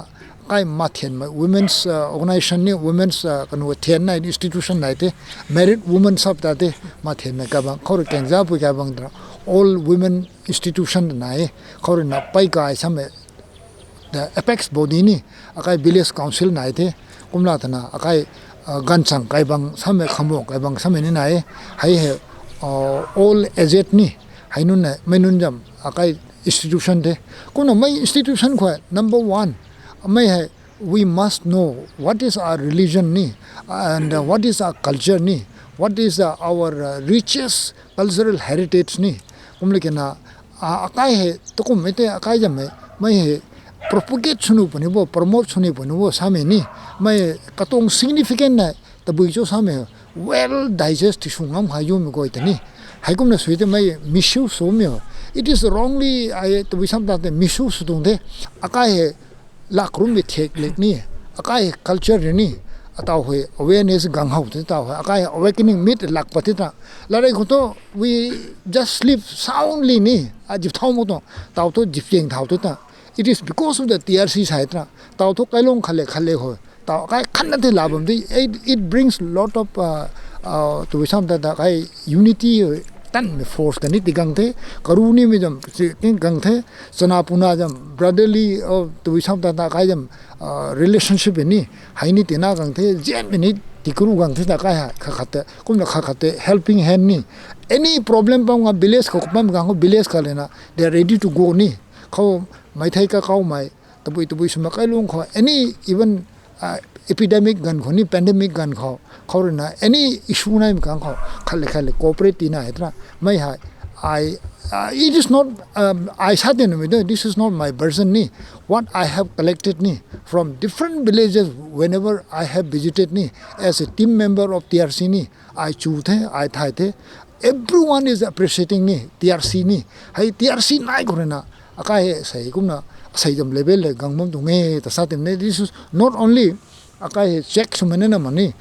काय माथेन में women's organization नहीं women's कनु थेन ना institution ना थे married women सब ताते माथेन में क्या बांग खरे केंजा पुई क्या बांग दरा all women institution ना है खरे ना पाई का ऐसा में the apex body नहीं अकाय village council ना थे कुमला तना अकाय गंचंग काय बांग समय खमो काय बांग समय नहीं ना है all aged नहीं है नुन ने मैं नुन जम अकाय institution थे कुनो मैं institution को number one मैं है we must know what is our religion ni and what is our culture ni what is our richest cultural heritage ni kumle ke na akai hai to kum mete akai jam mai hai propagate chunu pani bo promote chuni pani bo same ni mai katong significant na ta bui cho same well digest sungam hayu me goi tani hai kum na suite mai misuse so me it is wrongly I to be some that misuse dong de akai hai lakrum में थे लेकिन अकाय कल्चर नहीं अताव है awareness गंगाव थे ताव है अकाय awakening meet लाख पति ता लड़ाई को तो we just sleep soundly नहीं आज थाव मो तो ताव तो जिप्येंग थाव तो ता it is because of the TRC side ता ताव तो कैलों खले हो ताव अकाय खन्ना थे लाभम थे it brings lot of to be some that अकाय unity तन में फोर्स करनी तिगंग थे करूनी में जम तिगंग थे सनापुना जम ब्रदरली और तो विशाम ता काय जम रिलेशनशिप नहीं हाई नहीं तेना गंग थे जेन में नहीं तिकरू गंग थे ता काय खाते कुम ना खाते हेल्पिंग हैंड नहीं एनी प्रॉब्लम पाऊंगा विलेज को पम गंग विलेज का लेना दे आर रेडी टू गो नहीं खो मैथाई का काउ माई तबुई सुमा काय लोग खो any even epidemic gan khoni pandemic gan kho khorna any issue na kan kho khale cooperate na hetra mai ha it is not I said this is not my version ni what I have collected ni from different villages whenever I have visited ni as a team member of TRC ni I choose I thai everyone is appreciating ni TRC ni hai TRC nai korena akai sai kumna sai jam level le gangmom dunge ta satem ne this is not only akai check sumene na mani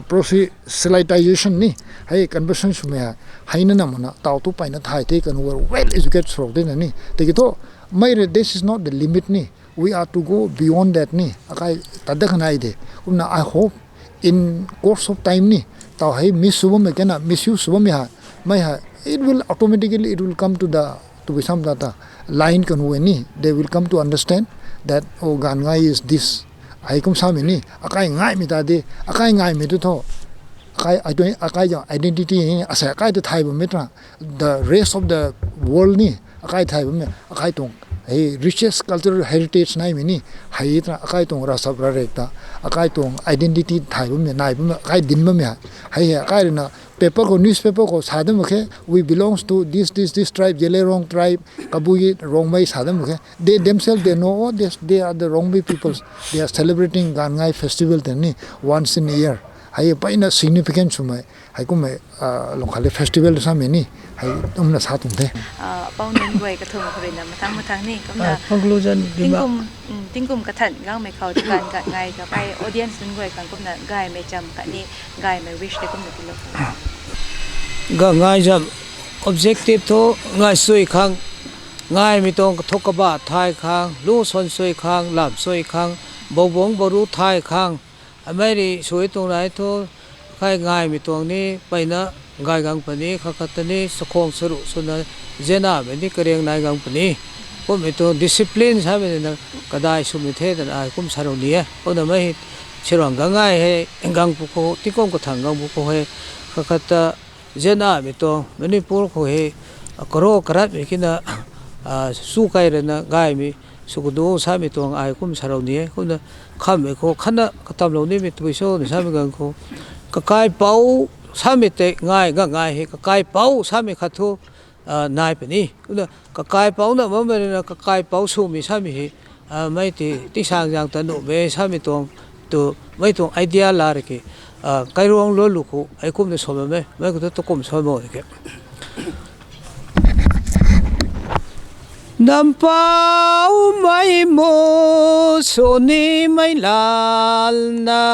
proselytization ni hai conversion sume hai na mana taw tu paina thai te kan well educated sro de ni te to mai this is not the limit ni we are to go beyond that ni akai tadakhna ide kumna I hope in course of time ni taw hai misubam me kana misuse subam ha mai ha it will automatically it will come to be some data line kan ni they will come to understand that oh gangai is this ai kum sa me ni akai ngai mi ta de akai ngai mi to akai jo identity ni asa akai to thai bam metra the rest of the world ni akai thai bam akai tong hey richest cultural heritage nai mini hai tra akai tong ra sab ra rekta akai tong identity thai bam nai bam akai din bam ya hai akai na paper ko newspaper ko sadam ke we belongs to this tribe Jelerong tribe Kabui Rongbai sadam ke they themselves they know oh, they are the Rongbai peoples they are celebrating Gangai festival then once in a year hai paina significant sumai hai ko me local festival sa me ni hai tumna sa tum the เป้าเน้นไว้กระทงเขาเลยนะมาทั้งนี่ก็มา conclusion ติ้งกลุ่มกระถันก็ไม่เขาการกันไงก็ไป audience นึงไว้กันก็น่ะกายไม่จำกันนี่กายไม่ wish ได้ก็ไม่ติดลบ ก็ง่ายจับ objective โตง่ายสวยครั้งง่ายไม่ต้องทกบะทายครั้งรู้สนสวยครั้งหลับสวยครั้งบ่วงบ่รู้ทายครั้งไม่ได้สวยตรงไหนโตใครง่ายไม่ตรงนี้ไปนะง่ายกังปนี้ขัดตนี้สคงสรุสุนันเจน่าแบบนี้ก็เรียงนายกังปนี้ก็ไม่ต้อง discipline ใช่ไหมนะก็ได้สมุทเทศแต่คุ้มสารนี้ก็ทำให้เชื่อง่ายให้กังปุโคที่ก้มก็ทางกังปุโคให้ขัดเจน่าไม่ต้องมันนี่พูดเขาให้กระโรกกระรัดไม่คิดนะสู้ใครเลยนะง่ายมีสุขดูใช่ไม่ต้องไอ้คุ้มสารนี้ก็นะข้ามไม่เขาขันนะก็ทำเหล่านี้ไม่ตัวโซ่ใช่ไหมกังเขาก็กายเป้าสามีเตะง่ายก็ง่ายให้ก็กายเป้าสามีขัดทุนายเป็นนี่ก็กายเป้านะมันไม่ได้นะก็กายเป้าสู้มีสามีไม่ที่สร้างอย่างตันโนเบสามีตรงตัวไม่ตรงไอเดียลาร์กี่กายรวงล้วนลูกไอ้คุ้มจะสมไม่ก็ต้องคุ้มสมหมดเลยน้ำเปล่าไม่หมดส่วนนี้ไม่ลานนา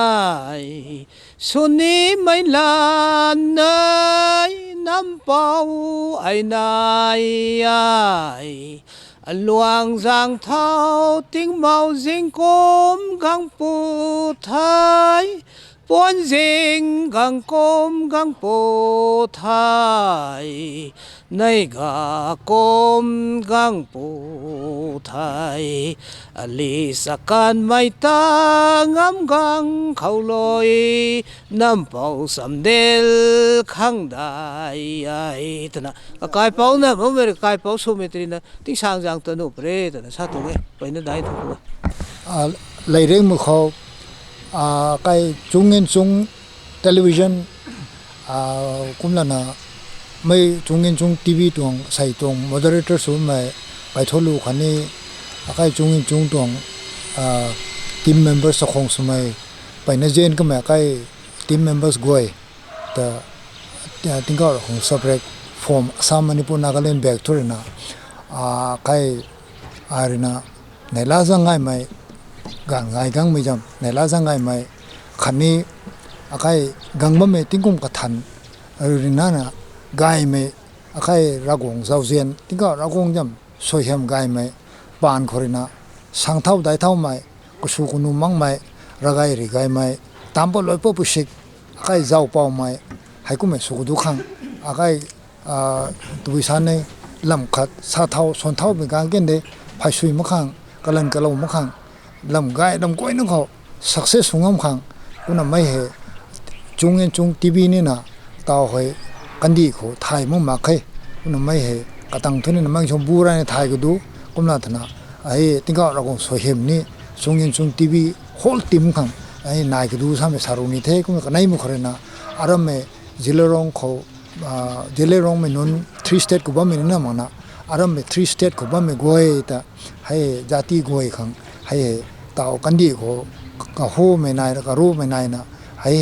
ยส่วนนี้ไม่ลานนายน้ำเปล่าไอ้นายหลวงจางเท้าติ้งเมาสิงกมกังปูไทยปวนสิงกังกมกังปูไทยในกากมกังปูไทยอลิสกันไม่ตางำกังเขาลอยน้ำเป่าสำเดลขังได้ท่านะกายเป่านะมันไม่ได้กายเป่าสุมิตรีนะที่สร้างจังตัวนู้นเปรตนะซาตุเงไปนั่นได้ทุกคนเลยเรื่องมือเขาใครจุงเงินจุงทีวีชั่นคุ้มแล้วนะไม่จุงเงินจุงทีวีตวงใส่ตวงโมเดเลเตอร์สูงไม่ไปทะลุคันนี้ใครจุงเงินจุงตวงทีมเมมเบอร์สักคนสมัยไปนั่นเจนก็ไม่ใครทีมเมมเบอร์สกวยแต่ทิ้งก็ของสับเรกฟอร์มสามมณีปุรนาการเล่นแบกทุเรนะใครอะไรนะในลาซังไงไม่กันไงกังไม่จำในลาซังไงไม่คันนี้ใครกังบ่ไม่ทิ้งกุมกระทันอะไรนั่นนะไงไม่ใครรักวงเจ้าเซียนทิ้งก็รักวงจำสวยเหมไงไม่ปานคนนะสังเท่าได้เท่าไม่ก็สู้คนนุ่มมั่งไม่รักไงหรือไงไม่ตามไปลอยปุ๊บสิกใครเจ้าเป้าไม่ให้กูไม่สู้ดูขังใครตัวฉันเนี่ยลำขัดสาเท่าส่วนเท่าเป็นการเกินเดพายสุยมั่งขังกลันกะลงมั่งขังลำไก่ลำก้อยนึกเขา success สูงมั่งขังกูน่ะไม่เห็นจุงเงินจุงทีวีนี่นะต่อให้กันดีเขาไทยมั่งมาเคยกูน่ะไม่เห็นกระตังทุนนี่มั่งชมบูราในไทยก็ดูกูน่ะท่านะไอ้ที่ก็เราคงสวยเห็นนี่จุงเงินจุงทีวี whole team ขังไอ้นายก็ดูซ้ำไปสารุนิเทกูน่ะก็ไม่มุขเลยนะอารมณ์ไม่เจริญรองเขาเจริญรองไม่นุ่น3 state กูบ้าไม่เนี่ยมั้งนะอารมณ์ไม่3 state กูบ้าไม่กวยแต่ให้ญาติกวยขังให้ต่อกันดีเขาก็โหไม่นายแล้วก็รู้ไม่นายนะให้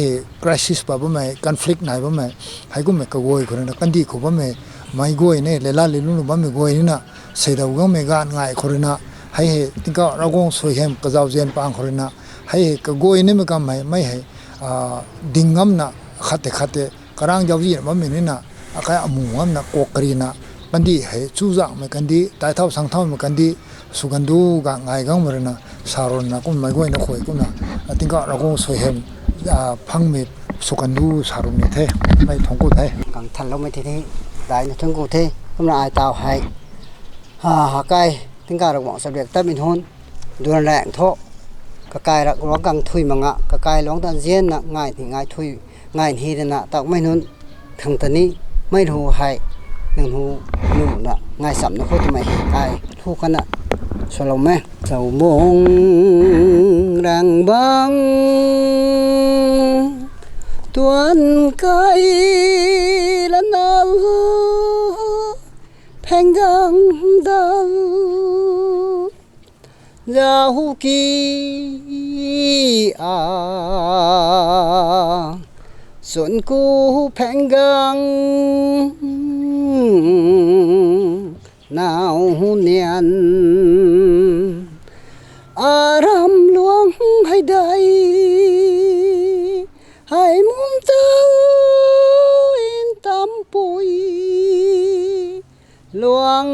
crisis บ้าไม่ conflict นายบ้าไม่ให้กูไม่ก็กวยคนนั้นกันดีเขาบ้าไม่กวยเนี่ยเลล่าเลลุ่นบ้าไม่กวยนี่นะเสร็จแล้วก็ไม่การง่ายคนนั้นให้ที่ก็เราคงสวยเหมก็จะเอาเจียนปางคนนั้นให้ก็กวยนี่ไม่ก็ไม่ให้ดิ่งงำนะขัดกระร่างเจ้าจีนบ้าไม่นี่นะอาการหมู่งำนะกอกรีนะกันดีให้ชูจังไม่กันดีแต่เท่าสังเท่าไม่กันดีสุกันดูกันง่ายกังเหมือนนะสารนะก็ไม่ก้อยนะคุยก็นะที่ก็เราคงสวยเหมพังมีสุกันดูสารนี่เท่ไม่ทงกูเท่กังทันเราไม่ทีนี้ได้นะทั้งกูเท่ก็น่าอายตาวให้หาไกลถึงการเราบอกสำเร็จแต่เป็นหุ่นดูแรงโท cái cái là nó càng thui mà ngã cái cái nó đang diễn nè ngài thì ngài thui ngài hi nè tạo mấy nón thằng tần ní mấy hồ hay nương hồ nụ nè ngài sắm nó khôi tụi mày cái thu khăn nè sao lòng mẹ sầu mong rằng băng tuan cái lần nào phèn gang đau giao kỳ xuân cũ phèn gang nào niên aram luang hay đây hay muốn tao in tâm bụi luang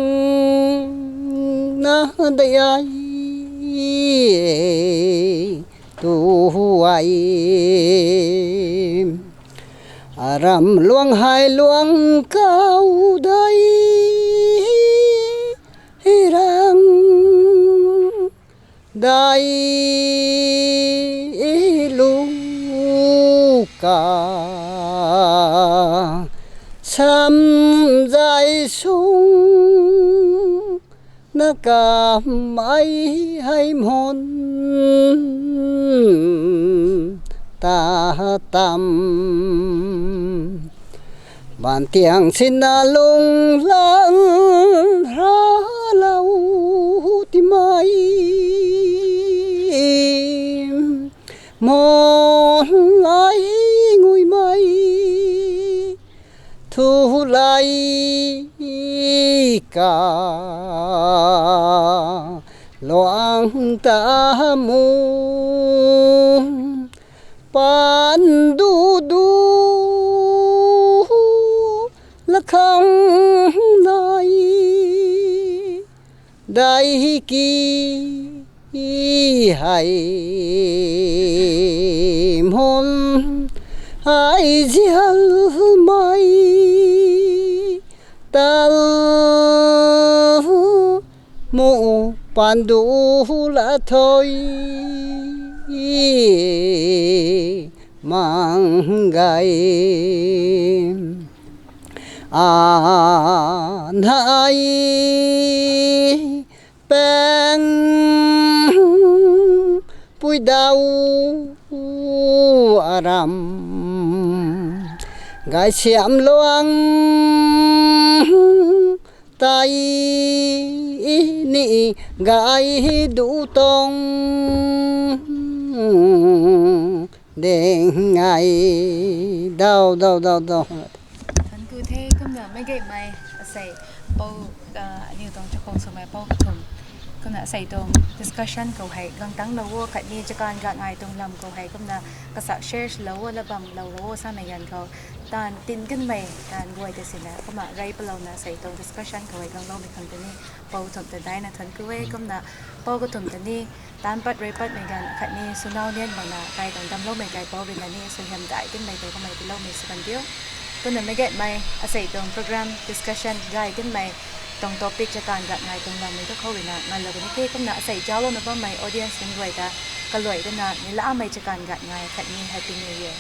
na đây ai tu ai aram luang hai luang cao đây rang đây lu ca sam dài sung na cả mai hay mòn ta tâm bàn tiếng xin na lung lang ra lâu tim ai mòn ai ngồi mây thu lại cả loang ta mu pan du du là không nói đại kỳ hay hôn ai gieo mai ta mộ pan du là thôi mang gai hai beng pui đau aram gai xiêm loang tay ni gai đủ tông đen ngày đau đau đau đau thân cứ thế cũng là mấy cái mày say bao nhiều tông cho con số mày bao thùng cũng là say tông discussion cầu hay găng tăng lâu cái như cho con gạt ngày tông làm cầu hay cũng là cái sự share lâu là bằng lâu sao mày gần cầu tàn tin kinh mày tàn vui thì xin là cũng mà ray bao lâu là say tông discussion cầu hay găng lâu mình không tin đi bao thùng từ đây là thân cứ vậy cũng là bao cái thùng từ đi tàn bắt ray bắt mày gần cái như số nào nên bằng là cái tông đâm lâu mày cái bao bên là như số hiện tại kinh mày tôi không mày từ lâu mày sẽ cần biết tôi nói mấy cái mày say tông program discussion guide kinh mày tông topic choการgặp ngày tông làm mấy cái khâu này là ngày là cái này cũng là say cháu luôn nó mày audience những người ta cái loại cái là như là mày choการgặp ngày cái như happy new year